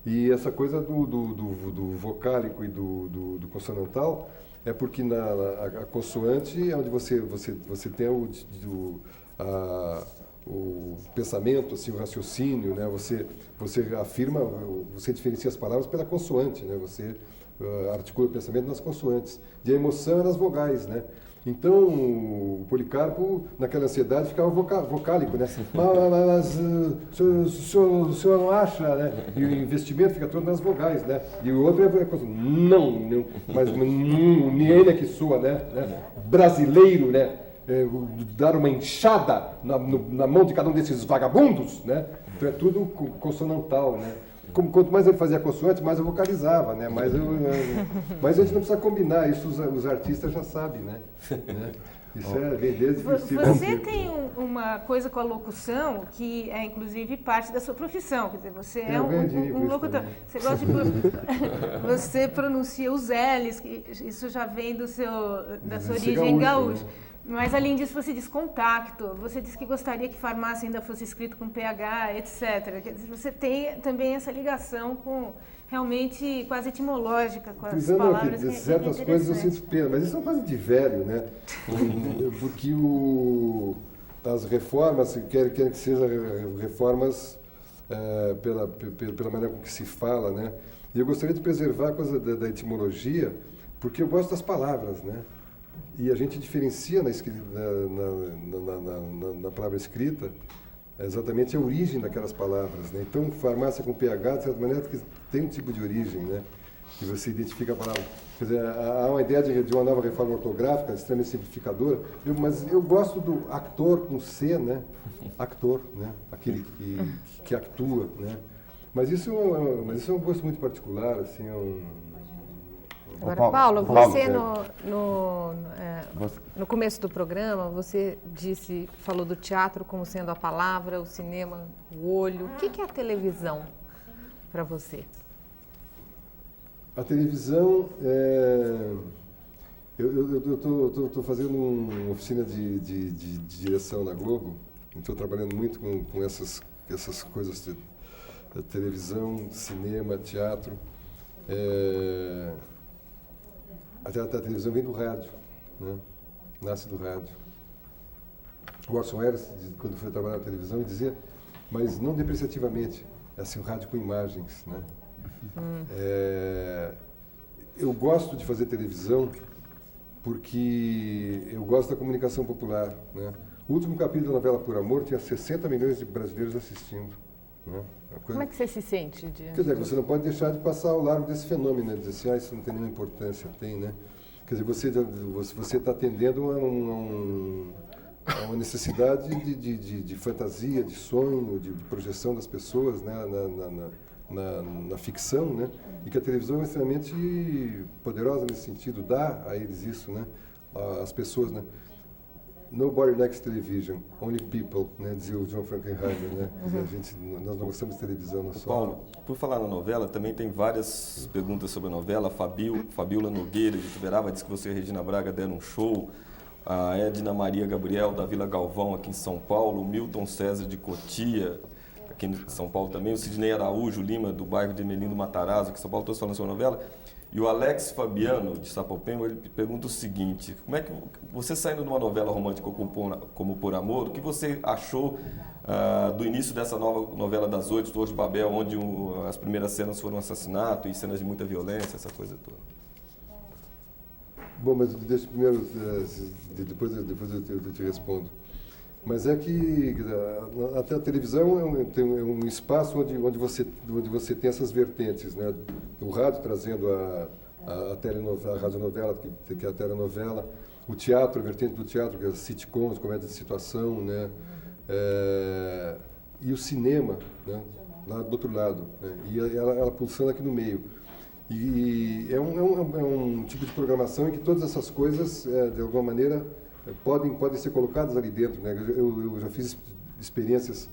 E essa coisa do vocálico e do consonantal é porque a consoante é onde você tem o pensamento, assim, o raciocínio, né? Você afirma, você diferencia as palavras pela consoante, né? Você articula o pensamento nas consoantes. E a emoção é nas vogais, né? Então, o Policarpo, naquela ansiedade, ficava vocálico, né? Mas o senhor não acha, né? E o investimento fica todo nas vogais, né? E o outro não, mas Niena que soa, né? Brasileiro, né? Dar uma enxada na mão de cada um desses vagabundos, né? Então é tudo consonantal, né? Quanto mais ele fazia consoante, mais eu vocalizava, né? Mas a gente não precisa combinar, isso os artistas já sabem, né? Isso vem desde o princípio. Você tem uma coisa com a locução que é, inclusive, parte da sua profissão. Quer dizer, você é um locutor. Você gosta de... Você pronuncia os L's, que isso já vem da sua origem gaúcha. Né? Mas, além disso, você diz contacto, você disse que gostaria que farmácia ainda fosse escrito com PH, etc. Quer dizer, você tem também essa ligação com, realmente, quase etimológica com as palavras. De certas coisas eu sinto pena, mas isso é uma coisa de velho, né? Porque as reformas, querem que sejam reformas pela maneira com que se fala, né? E eu gostaria de preservar a coisa da etimologia, porque eu gosto das palavras, né? E a gente diferencia na palavra escrita exatamente a origem daquelas palavras, né? Então, farmácia com PH, de certa maneira, tem um tipo de origem, né? Que você identifica a palavra. Quer dizer, há uma ideia de uma nova reforma ortográfica, extremamente simplificadora, mas eu gosto do actor com C, né? Actor, né? Aquele que atua, né? Mas isso é um gosto muito particular, assim, Agora, Paulo, você no começo do programa, você falou do teatro como sendo a palavra, o cinema, o olho. O que é a televisão para você? A televisão, eu estou fazendo uma oficina de direção na Globo, estou trabalhando muito com essas coisas de televisão, cinema, teatro. A televisão vem do rádio, né? Nasce do rádio. O Orson Welles, quando foi trabalhar na televisão, dizia, mas não depreciativamente, é assim, o rádio com imagens, né? Eu gosto de fazer televisão porque eu gosto da comunicação popular, né? O último capítulo da novela Por Amor tinha 60 milhões de brasileiros assistindo, né? Como é que você se sente? Quer dizer, você não pode deixar de passar ao largo desse fenômeno, né? Dizer assim, isso não tem nenhuma importância. Tem, né? Quer dizer, você está atendendo a uma necessidade de fantasia, de sonho, de projeção das pessoas, né? Na ficção, né? E que a televisão é extremamente poderosa nesse sentido, dá a eles isso, né? As pessoas, né? Nobody likes television, only people, né? Dizia o John Frankenheimer, né? Nós não gostamos de televisão, nós só... Paulo, por falar na novela, também tem várias perguntas sobre a novela. A Fabiola Nogueira de Tuberava disse que você e a Regina Braga deram um show. A Edna Maria Gabriel, da Vila Galvão, aqui em São Paulo. O Milton César de Cotia, aqui em São Paulo também. O Sidney Araújo Lima, do bairro de Emelindo Matarazzo, aqui em São Paulo, todos falando sobre a novela. E o Alex Fabiano, de Sapopemba, ele pergunta o seguinte: como é que você, saindo de uma novela romântica como Por Amor, o que você achou do início dessa nova novela das 8, Torres de Babel, onde as primeiras cenas foram assassinato e cenas de muita violência, essa coisa toda? Bom, mas deixa primeiro, depois eu te respondo. Mas é que até a televisão é um espaço onde você tem essas vertentes, né? O rádio trazendo a radionovela, que é a telenovela, o teatro, a vertente do teatro, que é as sitcoms, comédia de situação, né? E o cinema, né? Lá do outro lado, né? E ela pulsando aqui no meio. E é um tipo de programação em que todas essas coisas, de alguma maneira, podem ser colocadas ali dentro, né? Eu já fiz experiências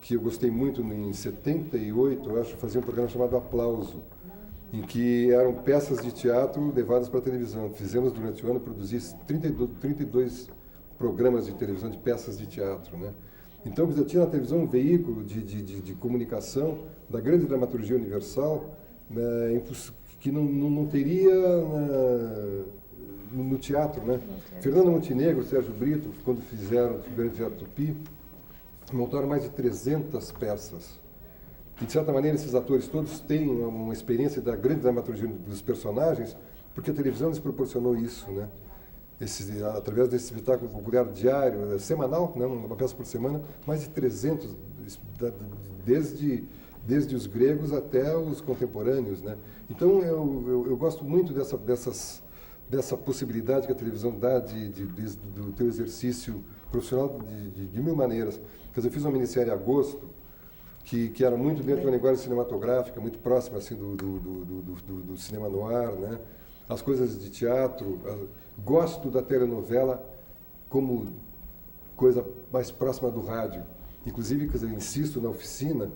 que eu gostei muito em 78, eu acho, fazia um programa chamado Aplauso, em que eram peças de teatro levadas para a televisão. Fizemos durante o ano, produzi 32 programas de televisão de peças de teatro, né? Então, eu tinha na televisão um veículo de comunicação da grande dramaturgia universal, né, que não teria no teatro, né? Fernando Montenegro, Sérgio Brito, quando fizeram o Grande Teatro Tupi, montaram mais de 300 peças. E, de certa maneira, esses atores todos têm uma experiência da grande dramaturgia dos personagens, porque a televisão lhes proporcionou isso, né? Através desse espetáculo popular diário, semanal, né? Uma peça por semana, mais de 300, desde os gregos até os contemporâneos, né? Então, eu gosto muito dessa possibilidade que a televisão dá do teu exercício profissional de mil maneiras. Quer dizer, eu fiz uma minissérie em agosto, que era muito dentro de uma linguagem cinematográfica, muito próxima assim, do cinema noir, né? As coisas de teatro. Gosto da telenovela como coisa mais próxima do rádio. Inclusive, quer dizer, eu insisto na oficina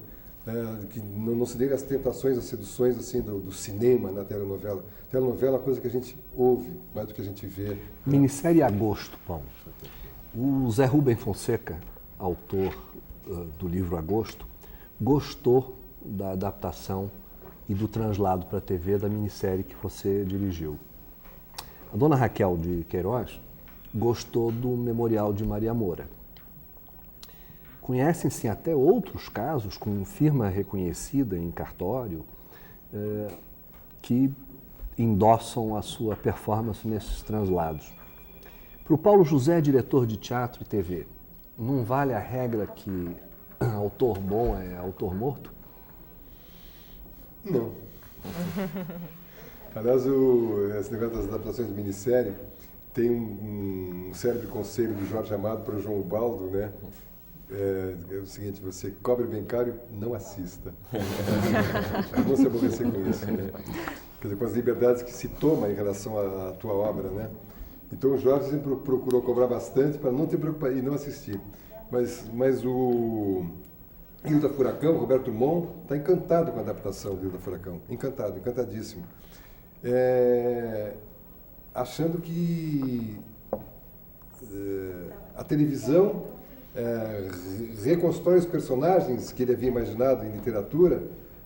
que não se dê as tentações, as seduções assim, do cinema na telenovela. Telenovela é uma coisa que a gente ouve mais do que a gente vê. Minissérie Agosto, Paulo. O Zé Rubem Fonseca, autor do livro Agosto, gostou da adaptação e do translado para a TV da minissérie que você dirigiu. A dona Raquel de Queiroz gostou do Memorial de Maria Moura. Conhecem-se até outros casos com firma reconhecida em cartório que endossam a sua performance nesses translados. Para o Paulo José, diretor de teatro e TV, não vale a regra que autor bom é autor morto? Não. Aliás, esse negócio das adaptações de minissérie tem um célebre conselho do Jorge Amado para o João Ubaldo, né? É o seguinte: você cobre bem caro e não assista. Não se aborrecer com isso, né? Quer dizer, com as liberdades que se toma em relação à tua obra, né? Então o Jorge sempre procurou cobrar bastante para não ter preocupação e não assistir. Mas o Hilda Furacão, Roberto Mon, está encantado com a adaptação do Hilda Furacão. Encantado, encantadíssimo. Achando que a televisão reconstrói os personagens que ele havia imaginado em literatura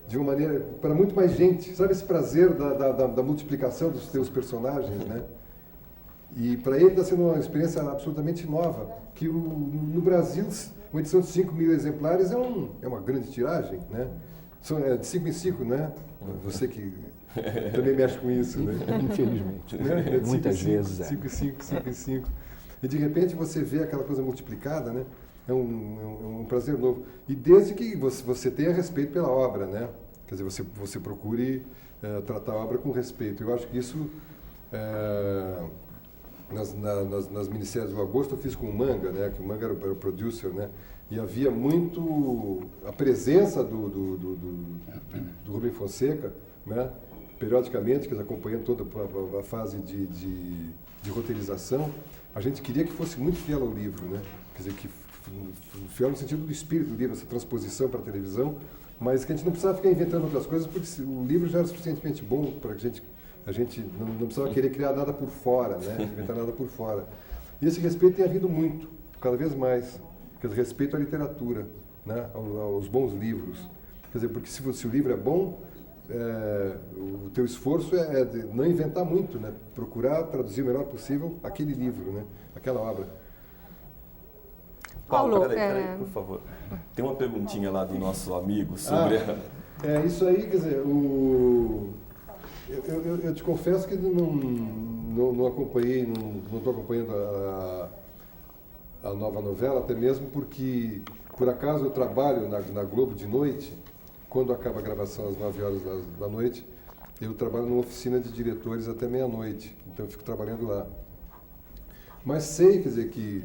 de uma maneira para muito mais gente. Sabe esse prazer da multiplicação dos teus personagens, né? E para ele está sendo uma experiência absolutamente nova, que no Brasil uma edição de 5.000 exemplares é uma grande tiragem, né? De 5 em 5, né? Você que também mexe com isso, né? Infelizmente. Né? Muitas vezes 5 em 5, 5 em 5. E de repente você vê aquela coisa multiplicada, né? É um prazer novo. E desde que você tenha respeito pela obra, né? Quer dizer, você procure tratar a obra com respeito. Eu acho que isso... Nas minisséries do Agosto eu fiz com o Manga, né? Que o Manga era o producer, né? E havia muito a presença do Rubem Fonseca, né? Periodicamente, que eles acompanhando toda a fase de roteirização. A gente queria que fosse muito fiel ao livro, né? Quer dizer, que fiel no sentido do espírito do livro, essa transposição para a televisão, mas que a gente não precisava ficar inventando outras coisas, porque o livro já era suficientemente bom para que a gente não precisava querer criar nada por fora, né? Inventar nada por fora. E esse respeito tem havido muito, cada vez mais. Quer dizer, respeito à literatura, né? Aos bons livros. Quer dizer, porque se o livro é bom, o teu esforço é de não inventar muito, né? Procurar traduzir o melhor possível aquele livro, né? Aquela obra. Paulo, peraí, por favor. Tem uma perguntinha lá do nosso amigo sobre... isso aí, quer dizer, eu te confesso que não acompanhei, não estou acompanhando a nova novela, até mesmo porque, por acaso, eu trabalho na Globo de noite. Quando acaba a gravação às 9 horas da noite, eu trabalho numa oficina de diretores até meia-noite, então eu fico trabalhando lá. Mas sei, quer dizer, que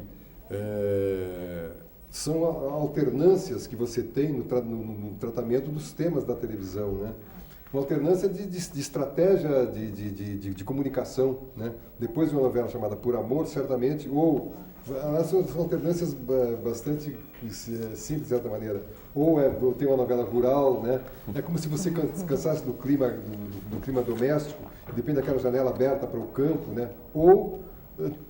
são alternâncias que você tem no tratamento dos temas da televisão, né? Uma alternância de estratégia de comunicação, né? Depois de uma novela chamada Por Amor, certamente, ou são alternâncias bastante simples, de certa maneira. Ou tem uma novela rural, né? É como se você cansasse do clima doméstico, depende daquela janela aberta para o campo, né? Ou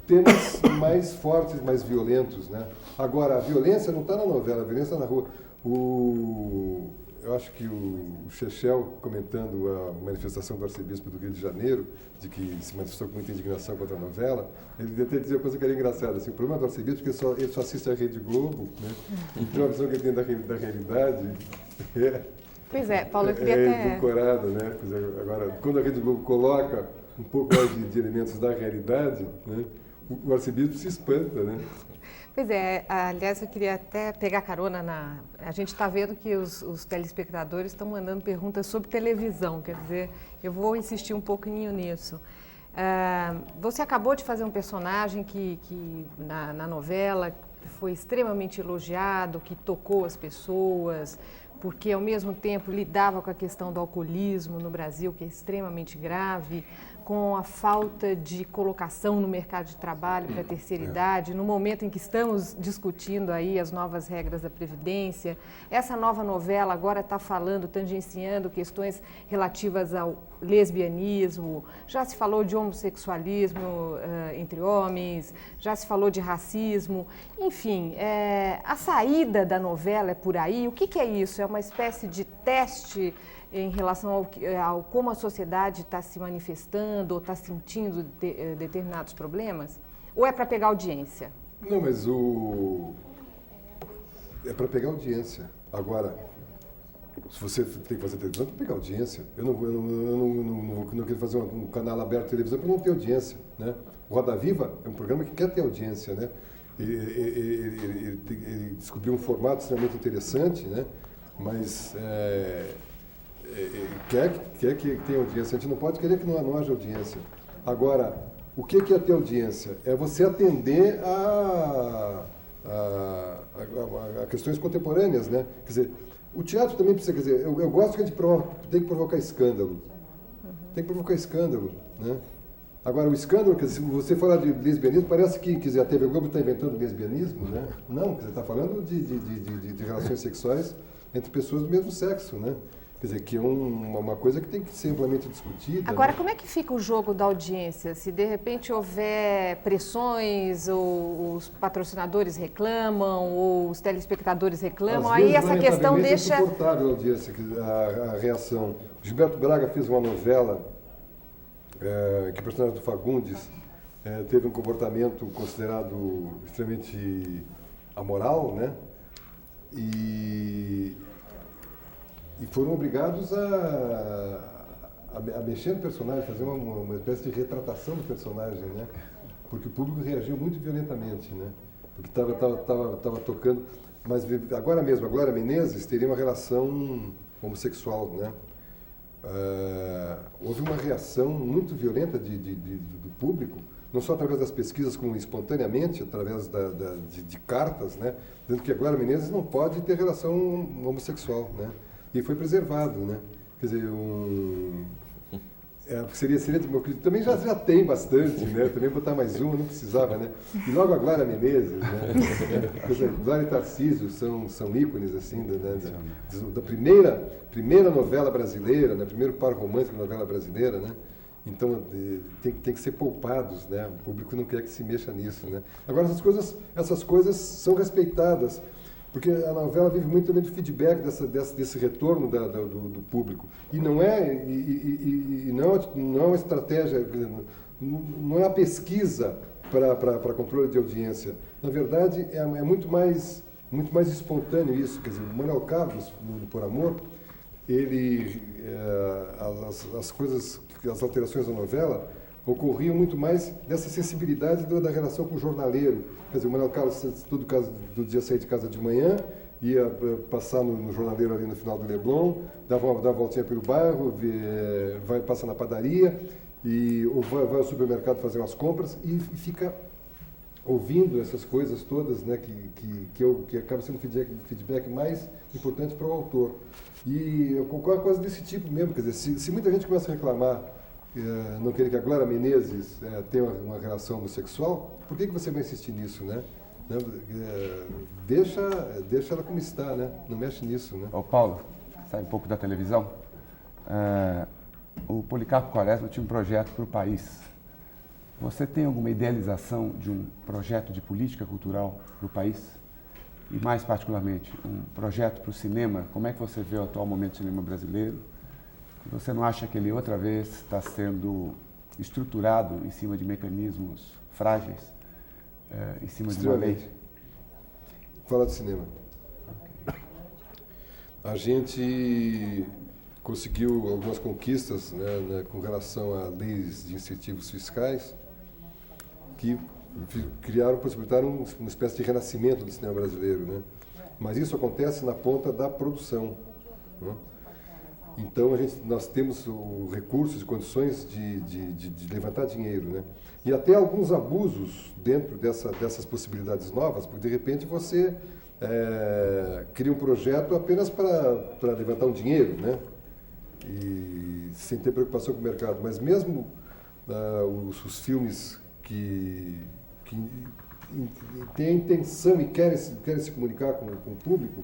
temas mais fortes, mais violentos, né? Agora, a violência não está na novela, a violência está na rua. eu acho que o Chechel, comentando a manifestação do arcebispo do Rio de Janeiro, de que se manifestou com muita indignação contra a novela, ele até dizia uma coisa que era engraçada, assim, o problema do arcebispo é que ele só assiste a Rede Globo, né? Então a visão que ele tem da realidade Pois é, Paulo, eu queria até... edulcorada, né? Agora, quando a Rede Globo coloca um pouco mais de elementos da realidade, né? O arcebispo se espanta, né? Pois é, aliás, eu queria até pegar carona A gente está vendo que os telespectadores estão mandando perguntas sobre televisão, quer dizer, eu vou insistir um pouquinho nisso. Você acabou de fazer um personagem que na novela foi extremamente elogiado, que tocou as pessoas, porque ao mesmo tempo lidava com a questão do alcoolismo no Brasil, que é extremamente grave, com a falta de colocação no mercado de trabalho para a terceira idade, no momento em que estamos discutindo aí as novas regras da Previdência. Essa nova novela agora está tangenciando questões relativas ao lesbianismo, já se falou de homossexualismo entre homens, já se falou de racismo, enfim, a saída da novela é por aí. O que é isso? É uma espécie de teste em relação ao como a sociedade está se manifestando ou está sentindo determinados problemas? Ou é para pegar audiência? Não, mas é para pegar audiência. Agora, se você tem que fazer televisão, é para pegar audiência. Eu não quero fazer um canal aberto de televisão para não ter audiência, né? O Roda Viva é um programa que quer ter audiência, né? Ele descobriu um formato extremamente interessante, né? Mas quer que tenha audiência. A gente não pode querer que não haja audiência. Agora, o que é ter audiência? É você atender a questões contemporâneas, né? Quer dizer, o teatro também precisa, quer dizer, eu gosto que a gente tem que provocar escândalo. Tem que provocar escândalo, né? Agora, o escândalo, quer dizer, se você falar de lesbianismo, parece que, quer dizer, a TV Globo está inventando lesbianismo, né? Não, quer dizer, está falando de relações sexuais entre pessoas do mesmo sexo, né? Quer dizer, que é uma coisa que tem que ser amplamente discutida. Agora, né? Como é que fica o jogo da audiência? Se de repente houver pressões, ou os patrocinadores reclamam, ou os telespectadores reclamam, Às aí vezes, essa questão deixa... É insuportável a audiência, a reação. Gilberto Braga fez uma novela que o personagem do Fagundes teve um comportamento considerado extremamente amoral, né? E foram obrigados a mexer no personagem, fazer uma espécie de retratação do personagem, né? Porque o público reagiu muito violentamente, né? Porque estava tocando... Mas agora mesmo, a Glória Menezes teria uma relação homossexual, né? Houve uma reação muito violenta do público, não só através das pesquisas, como espontaneamente, através de cartas, né? Dizendo que a Glória Menezes não pode ter relação homossexual, né? E foi preservado, né? Quer dizer, seria também já tem bastante, né? Também botar mais uma, não precisava, né? E logo a Glória Menezes, né? Glória e Tarcísio são ícones, assim, da primeira novela brasileira, né? Primeiro par romântico da novela brasileira, né? Então, tem que ser poupados, né? O público não quer que se mexa nisso, né? Agora, essas coisas são respeitadas, porque a novela vive muito também do feedback desse retorno do público. E não é uma estratégia, não é a pesquisa para controle de audiência. Na verdade, é muito mais espontâneo isso. Quer dizer, o Manuel Carlos, no Por Amor, as alterações da novela ocorriam muito mais dessa sensibilidade da relação com o jornaleiro. Quer dizer, o Manuel Carlos, todo dia saía de casa de manhã, ia passar no jornaleiro ali no final do Leblon, dava uma voltinha pelo bairro, vai passar na padaria, ou vai ao supermercado fazer umas compras e fica ouvindo essas coisas todas, né, que acaba sendo o feedback mais importante para o autor. E qualquer coisa desse tipo mesmo, quer dizer, se muita gente começa a reclamar, não querer que a Glória Menezes tenha uma relação homossexual, por que você vai insistir nisso, né? Deixa ela como está, né? Não mexe nisso, né? Ô Paulo, sai um pouco da televisão. O Policarpo Quaresma tinha um projeto para o país. Você tem alguma idealização de um projeto de política cultural para o país? e mais particularmente um projeto para o cinema, como é que você vê o atual momento do cinema brasileiro? Você não acha que ele outra vez está sendo estruturado em cima de mecanismos frágeis, em cima de uma lei? Fala de cinema. A gente conseguiu algumas conquistas, né, com relação a leis de incentivos fiscais que possibilitaram uma espécie de renascimento do cinema brasileiro, né? Mas isso acontece na ponta da produção, né? Então nós temos o recursos e condições de levantar dinheiro, né? E até alguns abusos dentro dessas possibilidades novas, porque de repente você cria um projeto apenas para levantar um dinheiro, né? E sem ter preocupação com o mercado. Mas mesmo os filmes que têm a intenção e querem se comunicar com o público,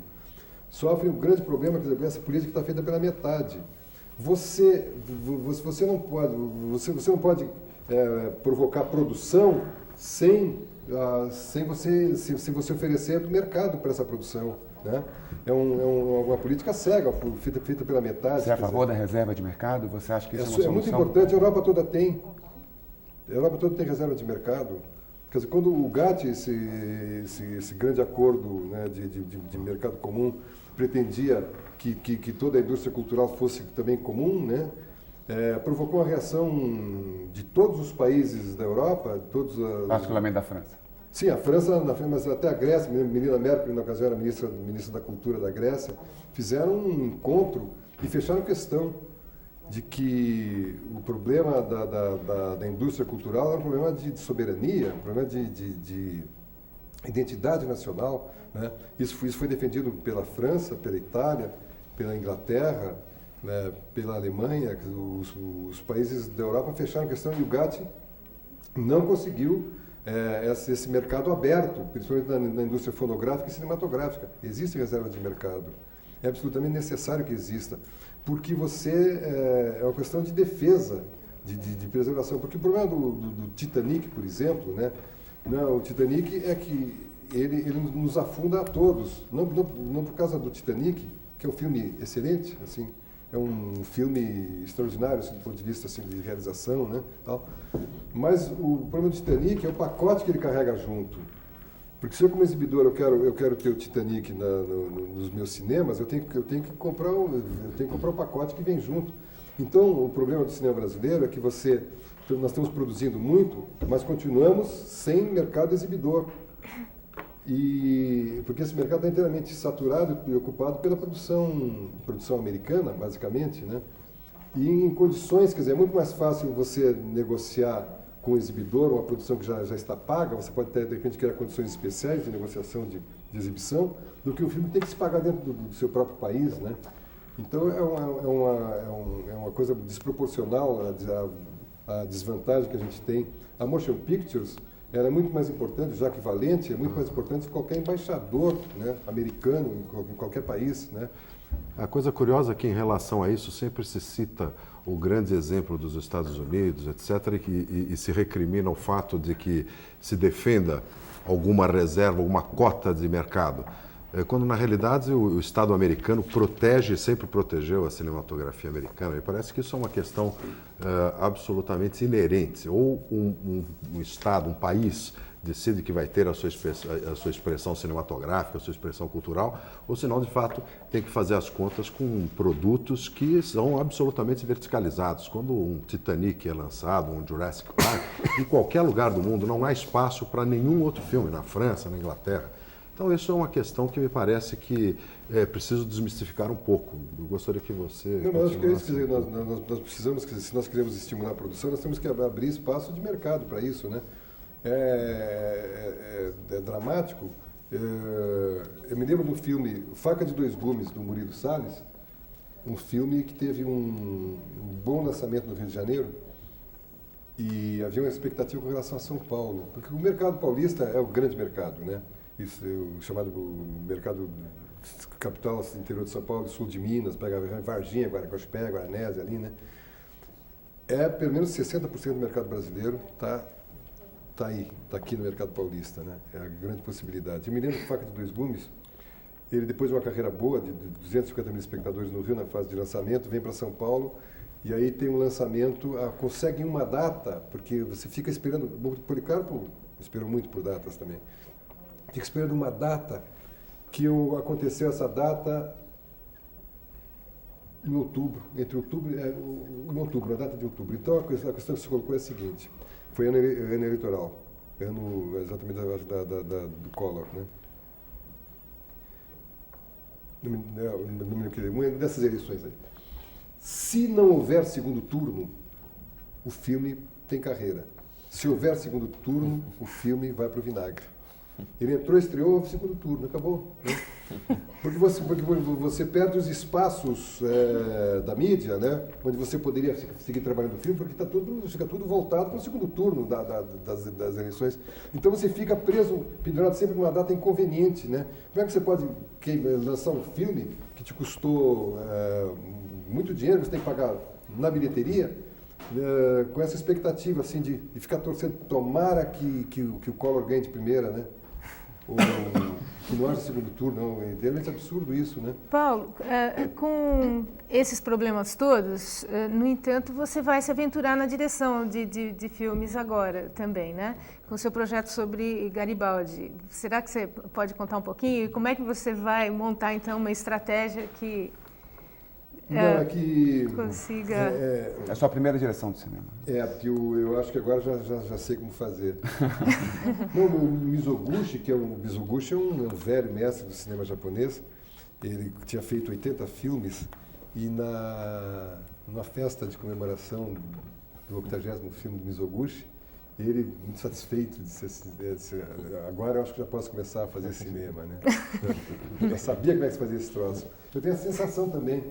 sofrem um grande problema, quer dizer, essa política está feita pela metade. Você não pode provocar produção sem você oferecer mercado para essa produção, né? É uma política cega, feita pela metade. Você é a favor da reserva de mercado? Você acha que isso é uma solução? É muito importante, a Europa toda tem. A Europa toda tem reserva de mercado. Quer dizer, quando o GATT, esse grande acordo, né, de mercado comum, pretendia que toda a indústria cultural fosse também comum, né, provocou uma reação de todos os países da Europa, particularmente da França. Sim, a França, mas até a Grécia, Melina Merkel, na ocasião era ministra da Cultura da Grécia, fizeram um encontro e fecharam questão de que o problema da indústria cultural era um problema de soberania, um problema de identidade nacional, né? Isso foi defendido pela França, pela Itália, pela Inglaterra, né, pela Alemanha. Os países da Europa fecharam questão e o GATT não conseguiu esse mercado aberto, principalmente na indústria fonográfica e cinematográfica. Existe reserva de mercado. É absolutamente necessário que exista, porque é uma questão de defesa, de preservação. Porque o problema do Titanic, por exemplo, né, o Titanic é que ele nos afunda a todos. Não por causa do Titanic, que é um filme excelente, assim, é um filme extraordinário, assim, do ponto de vista assim, de realização, né, tal. Mas o problema do Titanic é o pacote que ele carrega junto. Porque se eu, como exibidor, eu quero ter o Titanic nos meus cinemas, eu tenho que comprar o pacote que vem junto. Então, o problema do cinema brasileiro é que nós estamos produzindo muito, mas continuamos sem mercado exibidor. Porque esse mercado está inteiramente saturado e ocupado pela produção americana, basicamente, né? E em condições, quer dizer, é muito mais fácil você negociar com o exibidor uma produção que já está paga, você pode ter, de repente, criar condições especiais de negociação de exibição, do que o filme tem que se pagar dentro do seu próprio país, né? Então, é uma coisa desproporcional a desvantagem que a gente tem. A Motion Pictures era muito mais importante, já que Valente é muito mais importante que qualquer embaixador, né, americano em qualquer país, né? A coisa curiosa é que, em relação a isso, sempre se cita o grande exemplo dos Estados Unidos, etc., e se recrimina o fato de que se defenda alguma reserva, alguma cota de mercado, quando, na realidade, o Estado americano sempre protegeu a cinematografia americana. E parece que isso é uma questão absolutamente inerente. Ou um Estado, um país, decide que vai ter a sua expressão cinematográfica, a sua expressão cultural, ou senão, de fato, tem que fazer as contas com produtos que são absolutamente verticalizados. Quando um Titanic é lançado, um Jurassic Park, em qualquer lugar do mundo não há espaço para nenhum outro filme, na França, na Inglaterra. Então, isso é uma questão que me parece que é preciso desmistificar um pouco. Eu gostaria que você... Não, mas acho que é isso, quer dizer, nós precisamos, quer dizer, se nós queremos estimular a produção, nós temos que abrir espaço de mercado para isso, né? É dramático. Eu me lembro do filme Faca de Dois Gumes, do Murilo Salles, um filme que teve um bom lançamento no Rio de Janeiro e havia uma expectativa com relação a São Paulo, porque o mercado paulista é o grande mercado, né? Isso, o chamado mercado capital, assim, interior de São Paulo, sul de Minas, pega Varginha, Guaracospé, Guaranésia ali, né? Pelo menos 60% do mercado brasileiro está está aí, está aqui no mercado paulista, né? É a grande possibilidade. Eu me lembro que Faca de Dois Gumes, ele depois de uma carreira boa, de 250 mil espectadores no Rio, na fase de lançamento, vem para São Paulo e aí tem um lançamento, consegue uma data, porque você fica esperando, o Policarpo esperou muito por datas também, fica esperando uma data, que aconteceu essa data em outubro, entre outubro em outubro, a data de outubro. Então a questão que se colocou é a seguinte, foi ano eleitoral, ano exatamente do Collor, né? Não me lembro, uma dessas eleições aí. Se não houver segundo turno, o filme tem carreira. Se houver segundo turno, o filme vai para o vinagre. Ele entrou, estreou, houve segundo turno, acabou. Né? Porque você perde os espaços da mídia, né? Onde você poderia seguir trabalhando no filme, porque fica tudo voltado para o segundo turno das eleições. Então você fica preso, pendurado sempre numa data inconveniente, né? Como é que você pode lançar um filme que te custou muito dinheiro, que você tem que pagar na bilheteria, com essa expectativa assim, de ficar torcendo, tomara que o Collor ganhe de primeira, né? Ou que não haja segundo turno, é realmente absurdo isso, né? Paulo, com esses problemas todos, no entanto, você vai se aventurar na direção de filmes agora também, né? Com o seu projeto sobre Garibaldi. Será que você pode contar um pouquinho? E como é que você vai montar, então, uma estratégia que consiga... É a sua primeira direção de cinema. Porque eu acho que agora já sei como fazer. Não, o Mizoguchi, Mizoguchi é um velho mestre do cinema japonês. Ele tinha feito 80 filmes e numa festa de comemoração do 80º filme do Mizoguchi, ele, muito satisfeito, disse, agora eu acho que já posso começar a fazer cinema, né? Eu já sabia como é que se fazia esse troço. Eu tenho a sensação também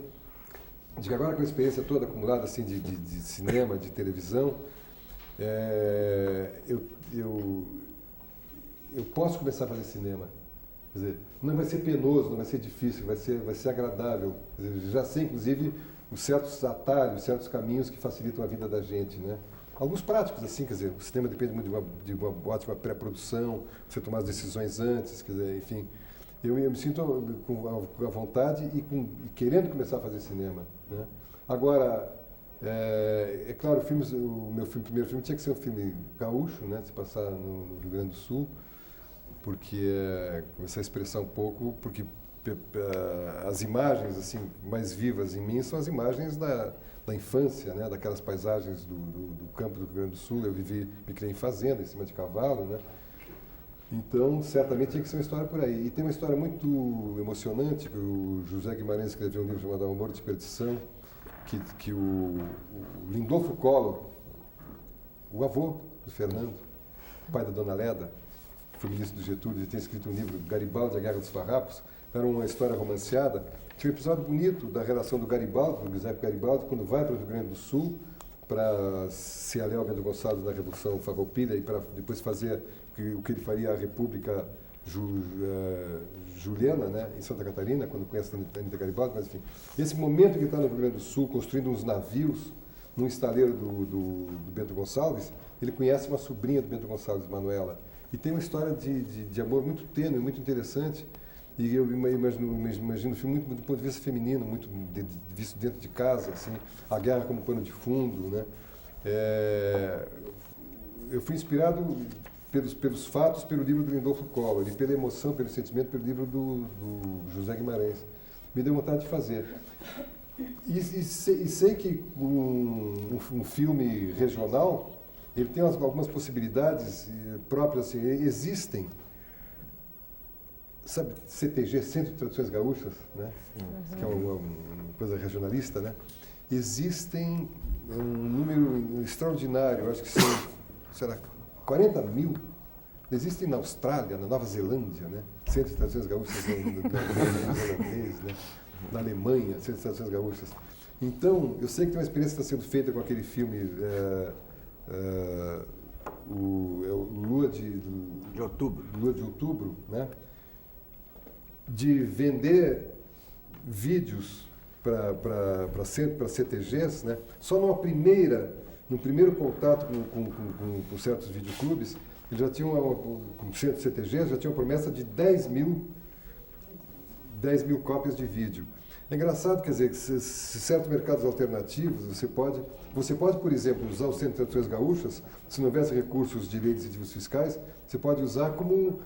de que agora, com a experiência toda acumulada assim, de cinema, de televisão, eu posso começar a fazer cinema. Quer dizer, não vai ser penoso, não vai ser difícil, vai ser agradável. Quer dizer, já sei, inclusive, os certos atalhos, certos caminhos que facilitam a vida da gente, né? Alguns práticos, assim, quer dizer, o cinema depende muito de uma ótima pré-produção, você tomar as decisões antes, quer dizer, enfim. Eu me sinto com a vontade e querendo começar a fazer cinema, né? Agora, é claro, o meu primeiro filme tinha que ser um filme gaúcho, né? Se passar no Rio Grande do Sul, porque começar a expressar um pouco, porque as imagens assim mais vivas em mim são as imagens da infância, né? Daquelas paisagens do campo do Rio Grande do Sul. Eu me criei em fazenda, em cima de cavalo, né? Então, certamente tinha que ser uma história por aí. E tem uma história muito emocionante, que o José Guimarães escreveu um livro chamado Amor de Perdição, que o Lindolfo Collor, o avô do Fernando, pai da Dona Leda, foi ministro do Getúlio, ele tinha escrito um livro, Garibaldi, a Guerra dos Farrapos, era uma história romanceada. Tinha um episódio bonito da relação do Garibaldi, do Giuseppe Garibaldi, quando vai para o Rio Grande do Sul para se aliar ao Bento Gonçalves na Revolução Farroupilha e para depois fazer o que ele faria a República Juliana, né, em Santa Catarina, quando conhece a Anita Garibaldi, mas enfim. Esse momento que ele está no Rio Grande do Sul, construindo uns navios num estaleiro do Bento Gonçalves, ele conhece uma sobrinha do Bento Gonçalves, Manuela, e tem uma história de amor muito tênue, muito interessante, e eu imagino o filme muito do ponto de vista feminino, muito visto dentro de casa, assim, a guerra como pano de fundo, né? Eu fui inspirado pelos fatos, pelo livro do Lindolfo Collor, e pela emoção, pelo sentimento, pelo livro do José Guimarães. Me deu vontade de fazer. E sei que um filme regional, ele tem algumas possibilidades próprias, assim, existem, sabe, CTG, Centro de Tradições Gaúchas, né? Que é uma coisa regionalista, né? Existem um número extraordinário, acho que será 40 mil, existem na Austrália, na Nova Zelândia, né? Centro de Tradições Gaúchas neozelandês, né? Na Alemanha, Centro de Tradições Gaúchas. Então, eu sei que tem uma experiência que está sendo feita com aquele filme Lua de Outubro, né? De vender vídeos para CTGs, né? Só no primeiro contato com certos videoclubes, Ele já tinha, com 100 CTGs, já tinha uma promessa de 10 mil cópias de vídeo. É engraçado, quer dizer, que se certos mercados alternativos, você pode, por exemplo, usar o Centro de Traduções Gaúchas, se não houvesse recursos de lei de incentivos fiscais, você pode usar como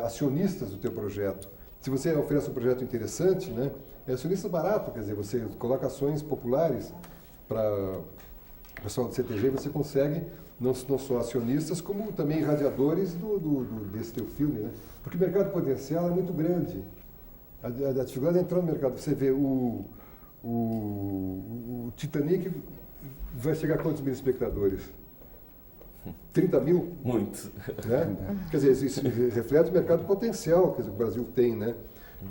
acionistas do teu projeto. Se você oferece um projeto interessante, né, é acionista barato, quer dizer, você coloca ações populares para o pessoal do CTG, você consegue não só acionistas, como também radiadores desse teu filme, né? Porque o mercado potencial é muito grande. A dificuldade é entrar no mercado. Você vê o Titanic vai chegar a quantos mil espectadores? 30 mil? Muito. Né? Quer dizer, isso reflete o mercado potencial que o Brasil tem, né?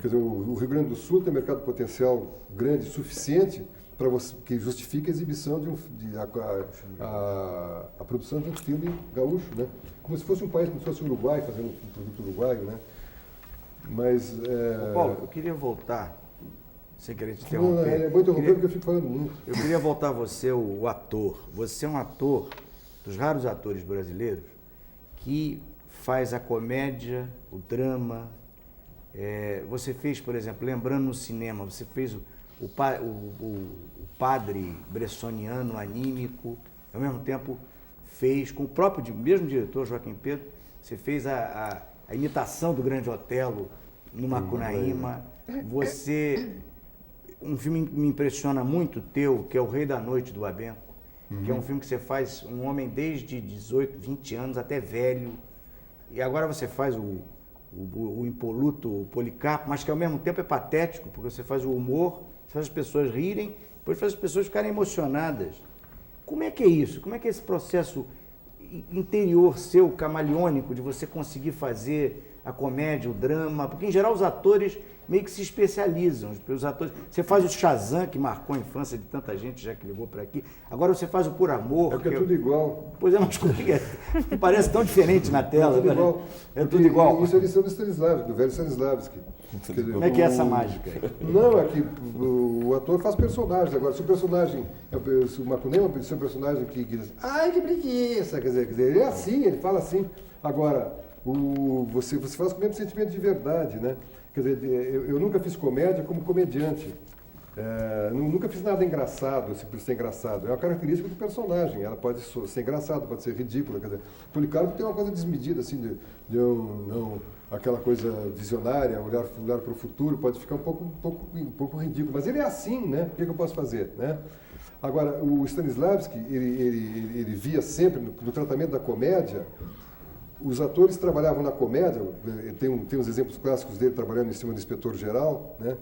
Quer dizer, o Rio Grande do Sul tem um mercado potencial grande, suficiente para que justifique a exibição a produção de um filme gaúcho, né? Como se fosse um país, como se fosse o Uruguai, fazendo um produto uruguaio, né? Mas... Paulo, eu queria voltar, sem querer te interromper. Não, vou interromper porque eu fico falando muito. Eu queria voltar a você, o ator. Você é um ator, dos raros atores brasileiros, que faz a comédia, o drama. Você fez, por exemplo, lembrando no cinema, você fez o padre bressoniano anímico, ao mesmo tempo fez, com o próprio mesmo diretor, Joaquim Pedro, você fez a imitação do Grande Otelo no Macunaíma. Um filme que me impressiona muito teu, que é O Rei da Noite, do Abenço, que é um filme que você faz um homem desde 18, 20 anos até velho, e agora você faz o impoluto Policarpo, mas que ao mesmo tempo é patético, porque você faz o humor, você faz as pessoas rirem, depois faz as pessoas ficarem emocionadas. Como é que é isso? Como é que é esse processo interior seu, camaleônico, de você conseguir fazer a comédia, o drama? Porque, em geral, os atores meio que se especializam. Os atores, você faz o Shazam, que marcou a infância de tanta gente já que ligou para aqui. Agora você faz o Por Amor. É porque é tudo igual. Pois é, mas como é? Parece tão diferente na tela. É tudo igual. É tudo igual. Isso é lição do Stanislavski, do velho Stanislavski. Como é que é essa mágica? Não, é que o ator faz personagens. Agora, se o personagem, se o Macunaíma é um personagem que diz, ai, que preguiça, quer dizer, ele é assim, ele fala assim. Agora, você faz com o mesmo sentimento de verdade, né? Quer dizer, eu nunca fiz comédia como comediante. Nunca fiz nada engraçado, por ser engraçado. É uma característica do personagem. Ela pode ser engraçada, pode ser ridícula. Quer dizer, o Policarpo tem uma coisa desmedida, assim, aquela coisa visionária, olhar para o futuro, pode ficar um pouco ridículo. Mas ele é assim, né? O que eu posso fazer, né? Agora, o Stanislavski, ele via sempre, no tratamento da comédia, os atores trabalhavam na comédia, tem uns exemplos clássicos dele trabalhando em cima do inspetor-geral, né?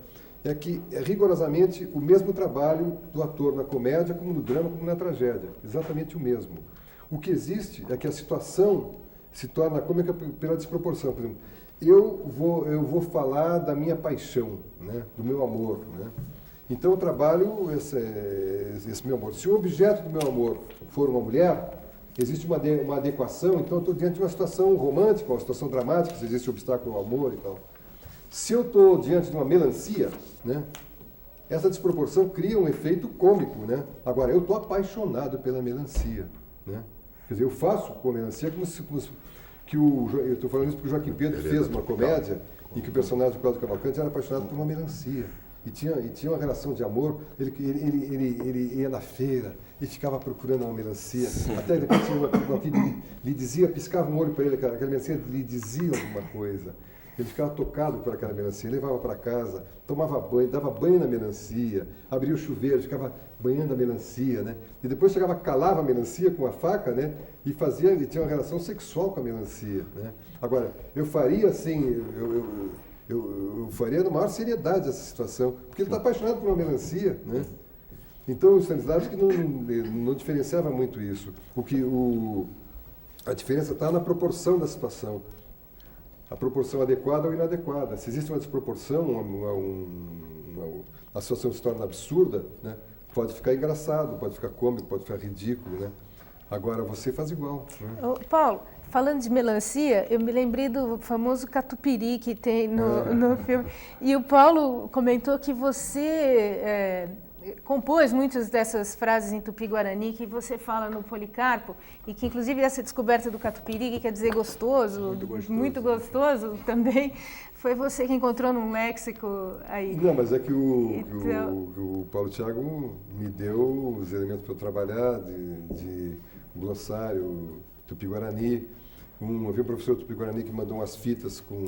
É que é rigorosamente o mesmo trabalho do ator na comédia, como no drama, como na tragédia. Exatamente o mesmo. O que existe é que a situação se torna cômica pela desproporção. Por exemplo, eu vou falar da minha paixão, né? Do meu amor, né? Então eu trabalho esse meu amor. Se o objeto do meu amor for uma mulher, existe uma adequação, então eu estou diante de uma situação romântica, uma situação dramática, se existe obstáculo ao amor e tal. Se eu estou diante de uma melancia, né, essa desproporção cria um efeito cômico, né? Agora, eu estou apaixonado pela melancia, né? Quer dizer, eu faço com a melancia como se eu estou falando isso porque o Joaquim Pedro fez uma comédia em que o personagem do Cláudio Cavalcante era apaixonado por uma melancia. E tinha uma relação de amor, ele ia na feira e ficava procurando uma melancia. Até depois tinha uma que lhe dizia, piscava um olho para ele, aquela melancia lhe dizia alguma coisa. Ele ficava tocado por aquela melancia, levava para casa, tomava banho, dava banho na melancia, abria o chuveiro, ficava banhando a melancia, né? E depois chegava, calava a melancia com a faca, né? E tinha uma relação sexual com a melancia, né? Agora, eu faria assim, eu faria na maior seriedade essa situação, porque ele está apaixonado por uma melancia, né? Então o Stanislavski não diferenciava muito isso. A diferença está na proporção da situação. A proporção adequada ou inadequada. Se existe uma desproporção, a situação se torna absurda, né? Pode ficar engraçado, pode ficar cômico, pode ficar ridículo, né? Agora você faz igual. Né? Paulo, falando de melancia, eu me lembrei do famoso catupiry que tem no filme. E o Paulo comentou que você compôs muitas dessas frases em Tupi-Guarani que você fala no Policarpo, e que inclusive essa descoberta do catupiry, que quer dizer gostoso, muito gostoso também, foi você que encontrou num léxico aí. Não, mas é que o Paulo Thiago me deu os elementos para eu trabalhar, de glossário, Tupi-Guarani. Havia um professor do Tupi-Guarani que mandou umas fitas com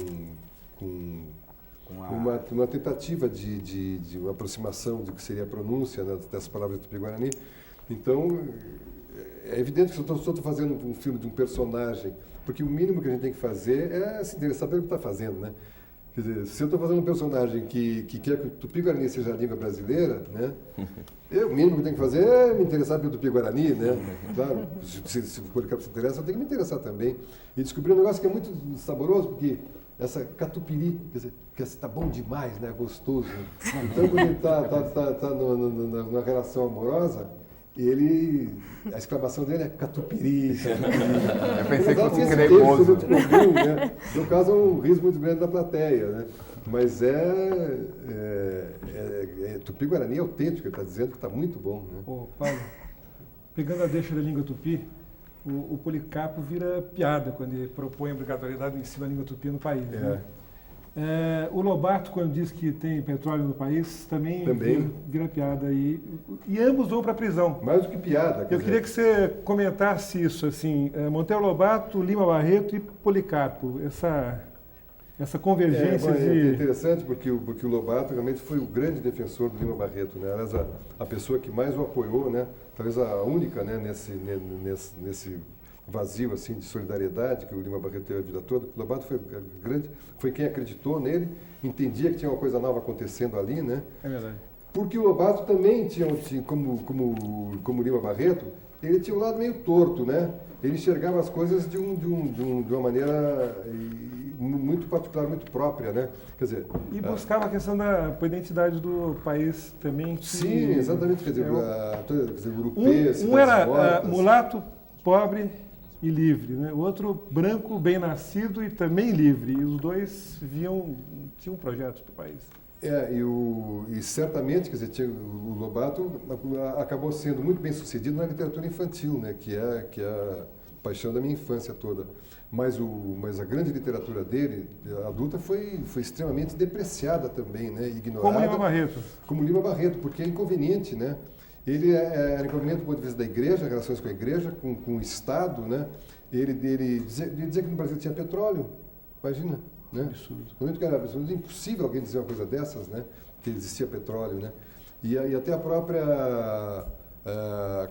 uma tentativa de uma aproximação do que seria a pronúncia, né, dessas palavras do Tupi-Guarani. Então, é evidente que se eu estou fazendo um filme de um personagem, porque o mínimo que a gente tem que fazer é se interessar pelo que está fazendo, né? Quer dizer, se eu estou fazendo um personagem que quer que o Tupi-Guarani seja a língua brasileira, né? O mínimo que eu tenho que fazer é me interessar pelo Tupi-Guarani, né? Claro, se o Policarpo se interessa, eu tenho que me interessar também. E descobri um negócio que é muito saboroso, porque essa catupiry, quer dizer, que está bom demais, né? Gostoso. Então, quando ele está numa relação amorosa, a exclamação dele é catupiry. Eu pensei que fosse cremoso. Né? No caso, é um riso muito grande da plateia, né? Mas Tupi-Guarani é autêntico, ele está dizendo que está muito bom. Né? Ô, Paulo, pegando a deixa da língua tupi, o Policarpo vira piada quando ele propõe a obrigatoriedade do ensino da língua tupi no país. Né? O Lobato, quando diz que tem petróleo no país, também. Vira piada. E ambos vão para a prisão. Mais do que piada. Eu queria que você comentasse isso, assim, Monteiro Lobato, Lima Barreto e Policarpo, essa convergência É interessante porque o Lobato realmente foi o grande defensor do Lima Barreto, né? Aliás, a pessoa que mais o apoiou, né? Talvez a única, né? Nesse vazio assim de solidariedade que o Lima Barreto teve a vida toda. O Lobato foi quem acreditou nele, entendia que tinha uma coisa nova acontecendo ali, né? É verdade. Porque o Lobato também tinha como o Lima Barreto, ele tinha um lado meio torto, né? Ele enxergava as coisas de uma maneira muito particular, muito própria, né? Quer dizer, e buscava a questão da identidade do país também. Sim, exatamente. Quer dizer, europeu, um era mulato, pobre e livre, né? O outro branco, bem nascido e também livre. E os dois tinham projetos para o país. E certamente, quer dizer, o Lobato acabou sendo muito bem sucedido na literatura infantil, né? Que é a paixão da minha infância toda. Mas a grande literatura dele, adulta, foi extremamente depreciada também, né? Ignorada. Como Lima Barreto. Como Lima Barreto, porque é inconveniente, né? Ele era inconveniente do ponto de vista da igreja, relações com a igreja, com o Estado, né? Ele dizia que no Brasil tinha petróleo, imagina, né? Absurdo. No momento que era absolutamente impossível alguém dizer uma coisa dessas, né? Que existia petróleo, né? E até a própria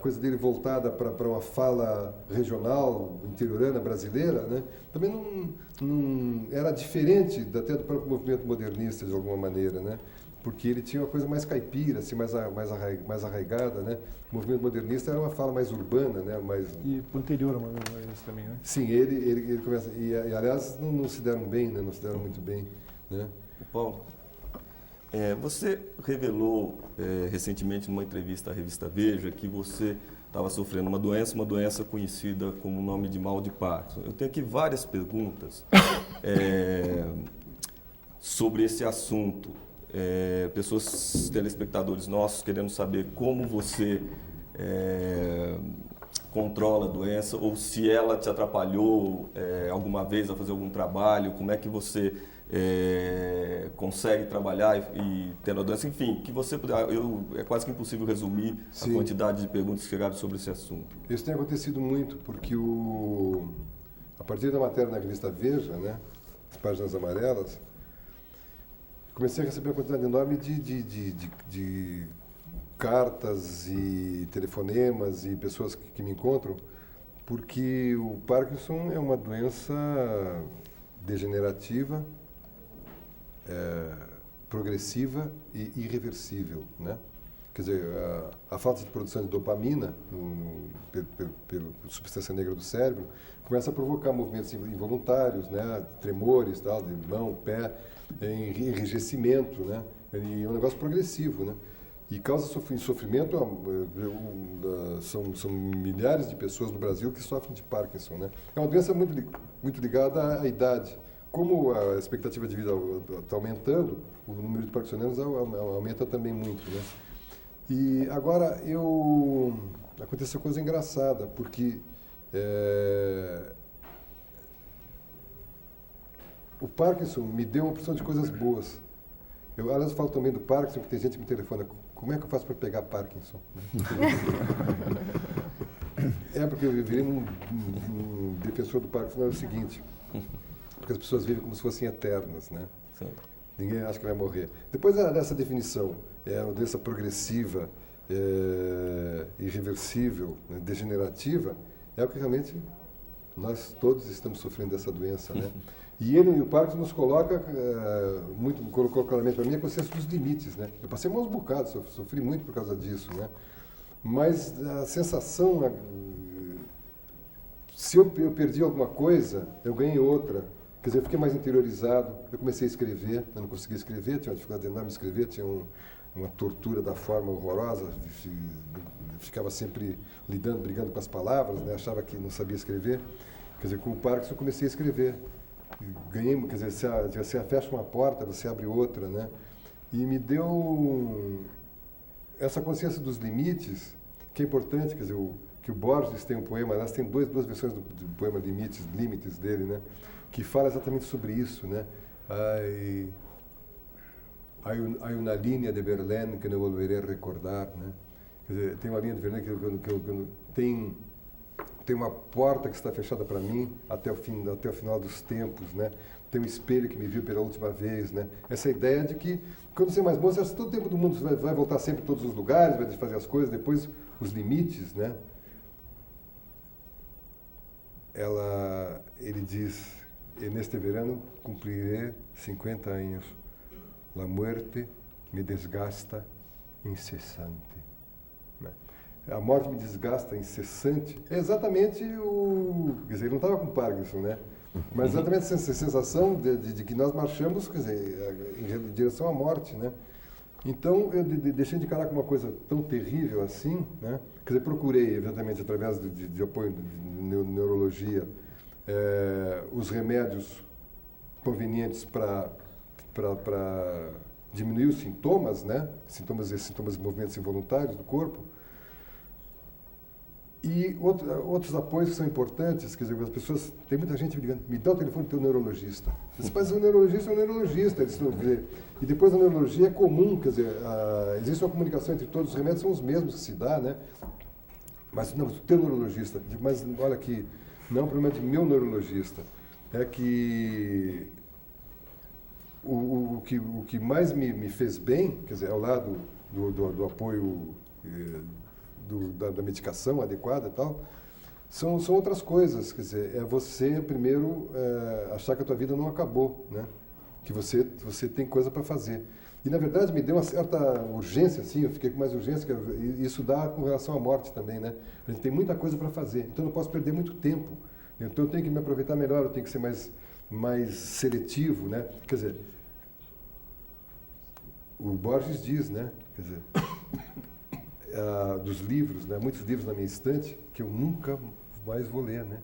coisa dele voltada para uma fala regional, interiorana, brasileira, né? Também não era diferente até do próprio movimento modernista, de alguma maneira, né? Porque ele tinha uma coisa mais caipira, assim, mais arraigada, né? O movimento modernista era uma fala mais urbana, né? E anterior ao movimento modernista também, né? Sim, ele começa... E aliás, não se deram bem, né? Não se deram muito bem, né? Paulo, você revelou recentemente numa entrevista à revista Veja que você estava sofrendo uma doença conhecida como o nome de mal de Parkinson. Eu tenho aqui várias perguntas sobre esse assunto. Pessoas, telespectadores nossos, querendo saber como você controla a doença ou se ela te atrapalhou alguma vez a fazer algum trabalho, como é que você consegue trabalhar e tendo a doença, enfim, que você é quase que impossível resumir a quantidade de perguntas que chegaram sobre esse assunto. Isso tem acontecido muito porque a partir da matéria na revista Veja, né, as páginas amarelas, comecei a receber uma quantidade enorme de cartas e telefonemas e pessoas que me encontram, porque o Parkinson é uma doença degenerativa, progressiva e irreversível, né? Quer dizer, a falta de produção de dopamina pela substância negra do cérebro começa a provocar movimentos involuntários, né? Tremores, tal, de mão, pé, enrijecimento, né? E é um negócio progressivo, né? E causa sofrimento, são milhares de pessoas no Brasil que sofrem de Parkinson, né? É uma doença muito ligada à idade. Como a expectativa de vida está aumentando, o número de parkinsonianos aumenta também muito, né? E agora aconteceu coisa engraçada, porque o Parkinson me deu uma opção de coisas boas. Eu, aliás, falo também do Parkinson, que tem gente que me telefona, como é que eu faço para pegar Parkinson? Porque eu virei um defensor do Parkinson, é o seguinte, porque as pessoas vivem como se fossem eternas, né? Sim. Ninguém acha que vai morrer. Depois dessa definição, uma doença progressiva, irreversível, né, degenerativa, é o que realmente nós todos estamos sofrendo dessa doença, né? E o Parkinson nos coloca, colocou claramente para mim, a consciência dos limites, né? Eu passei maus bocados, sofri muito por causa disso, né? Mas a sensação, se eu perdi alguma coisa, eu ganhei outra. Quer dizer, eu fiquei mais interiorizado, eu comecei a escrever, eu não conseguia escrever, tinha uma dificuldade enorme de escrever, tinha uma tortura da forma horrorosa, ficava sempre brigando com as palavras, né? Achava que não sabia escrever. Quer dizer, com o Parkinson eu comecei a escrever. Ganhei, quer dizer, você fecha uma porta, você abre outra, né? E me deu essa consciência dos limites, que é importante, quer dizer, que o Borges tem um poema, aliás, tem duas versões do poema Limites dele, né? Que fala exatamente sobre isso, né? Hay una línea de Berlín que não volveré a recordar, né? Quer dizer, tem uma linha de Berlim que tem uma porta que está fechada para mim até o final dos tempos, né? Tem um espelho que me viu pela última vez, né? Essa ideia de que quando você é mais moço, todo o tempo do mundo você vai voltar sempre em todos os lugares, vai fazer as coisas, depois os limites, né? Ele diz: neste verano cumpriré 50 anos. La muerte me desgasta incessante. A morte me desgasta incessante. É exatamente quer dizer, ele não estava com Parkinson, né? Mas exatamente essa sensação de que nós marchamos, quer dizer, em direção à morte, né? Então, eu deixei de encarar como uma coisa tão terrível assim, né? Quer dizer, procurei, evidentemente, através de apoio de neurologia, os remédios convenientes para diminuir os sintomas, né? Sintomas e movimentos involuntários do corpo. E outros apoios que são importantes, quer dizer, as pessoas, tem muita gente me ligando, me dá o telefone do teu neurologista. Mas o neurologista é um neurologista. E depois a neurologia é comum, quer dizer, existe uma comunicação entre todos, os remédios são os mesmos que se dá, né? Mas não, o teu neurologista, mas olha aqui, não é um problema de meu neurologista, é que o que mais me fez bem, quer dizer, ao lado do apoio da medicação adequada e tal, são outras coisas, quer dizer, é você primeiro achar que a tua vida não acabou, né? Que você tem coisa para fazer. E na verdade me deu uma certa urgência, assim, eu fiquei com mais urgência, e isso dá com relação à morte também, né? A gente tem muita coisa para fazer, então eu não posso perder muito tempo. Então eu tenho que me aproveitar melhor, eu tenho que ser mais seletivo, né? Quer dizer, o Borges diz, né? Quer dizer, dos livros, né? Muitos livros na minha estante que eu nunca mais vou ler, né?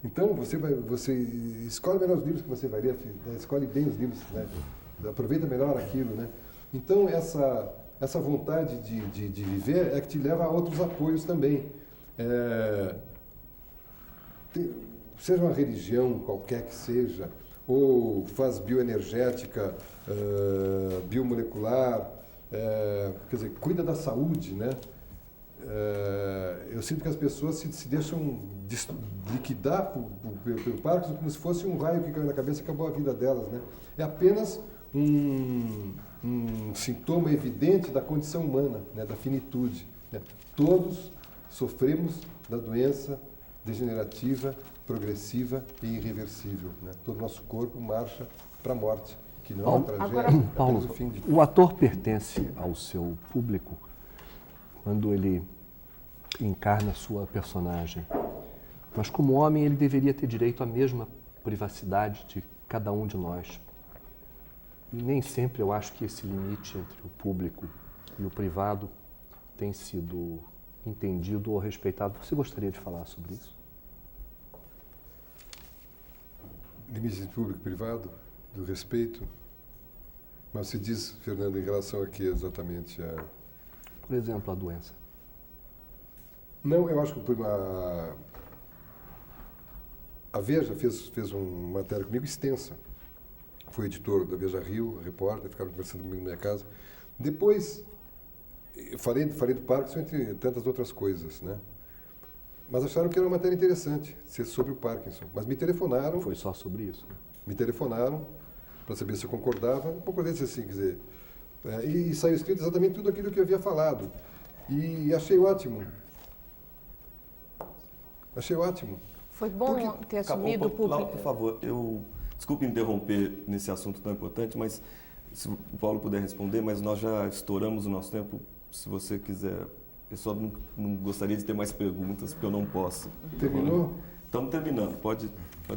Então você escolhe melhor os livros que você vai ler, né? Escolhe bem os livros, né? Aproveita melhor aquilo, né? Então essa vontade de viver é que te leva a outros apoios também. Seja uma religião qualquer que seja, ou faz bioenergética, biomolecular, quer dizer, cuida da saúde, né? Eu sinto que as pessoas se deixam liquidar pelo Parkinson como se fosse um raio que caiu na cabeça e acabou a vida delas, né? É apenas um sintoma evidente da condição humana, né? Da finitude, né? Todos sofremos da doença degenerativa, progressiva e irreversível, né? Todo o nosso corpo marcha para a morte, que não é uma tragédia, Paulo, o fim de... o ator pertence ao seu público quando ele encarna sua personagem. Mas como homem, ele deveria ter direito à mesma privacidade de cada um de nós. E nem sempre eu acho que esse limite entre o público e o privado tem sido entendido ou respeitado. Você gostaria de falar sobre isso? Limite entre público e privado, do respeito. Mas se diz, Fernando, em relação a que exatamente? por exemplo, a doença? Não, eu acho que a Veja fez uma matéria comigo extensa. Foi editor da Veja Rio, repórter, ficaram conversando comigo na minha casa. Depois, eu falei do Parkinson, entre tantas outras coisas, né? Mas acharam que era uma matéria interessante, ser sobre o Parkinson. Mas me telefonaram. Foi só sobre isso, né? Me telefonaram para saber se eu concordava. Eu concordei assim, quer dizer. E saiu escrito exatamente tudo aquilo que eu havia falado. E achei ótimo. Achei ótimo. Foi bom ter assumido o público. Por favor, desculpe interromper nesse assunto tão importante, mas se o Paulo puder responder, mas nós já estouramos o nosso tempo. Se você quiser, eu só não gostaria de ter mais perguntas, porque eu não posso. Terminou? Estamos terminando, pode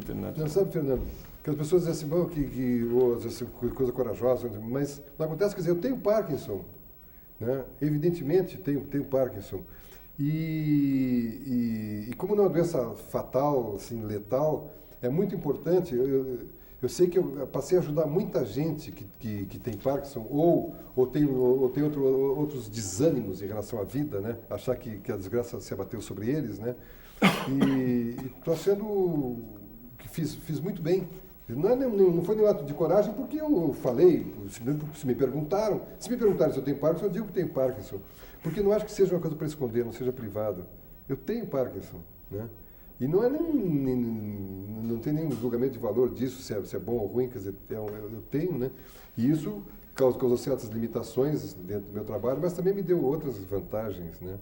terminar. Não sabe, Fernando, que as pessoas dizem assim, bom, coisa corajosa, mas não acontece, quer dizer, eu tenho Parkinson, né? Evidentemente tenho Parkinson. E como não é uma doença fatal, assim, letal, é muito importante. Eu sei que eu passei a ajudar muita gente que tem Parkinson ou tem outros desânimos em relação à vida, né? Achar que a desgraça se abateu sobre eles, né? E estou achando que fiz muito bem. Não foi nenhum ato de coragem porque eu falei, se me perguntaram se eu tenho Parkinson, eu digo que tenho Parkinson. Porque não acho que seja uma coisa para esconder, não seja privado. Eu tenho Parkinson, né? E não tem nenhum julgamento de valor disso, se é bom ou ruim, quer dizer, eu tenho, né? E isso causou certas limitações dentro do meu trabalho, mas também me deu outras vantagens, né?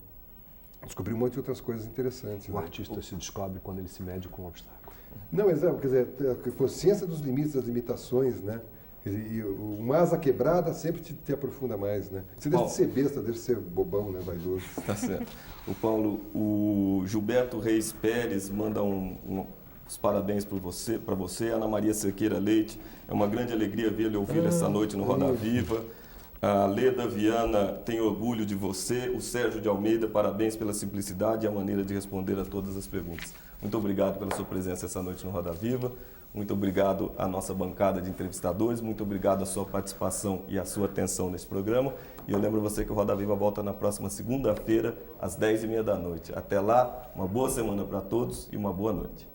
Descobri um monte de outras coisas interessantes. O artista se descobre quando ele se mede com um obstáculo. Não, exato, quer dizer, a consciência dos limites, das limitações, né? E uma asa quebrada sempre te aprofunda mais, né? Você deixa de ser besta, deixa de ser bobão, né? Vaidoso. Tá certo. Paulo, o Gilberto Reis Pérez manda os parabéns para você. Ana Maria Cerqueira Leite, é uma grande alegria vê-lo e ouvi-lo essa noite no Roda Viva. A Leda Viana tem orgulho de você. O Sérgio de Almeida, parabéns pela simplicidade e a maneira de responder a todas as perguntas. Muito obrigado pela sua presença essa noite no Roda Viva. Muito obrigado à nossa bancada de entrevistadores, muito obrigado à sua participação e à sua atenção nesse programa. E eu lembro você que o Roda Viva volta na próxima segunda-feira, às 10h30 da noite. Até lá, uma boa semana para todos e uma boa noite.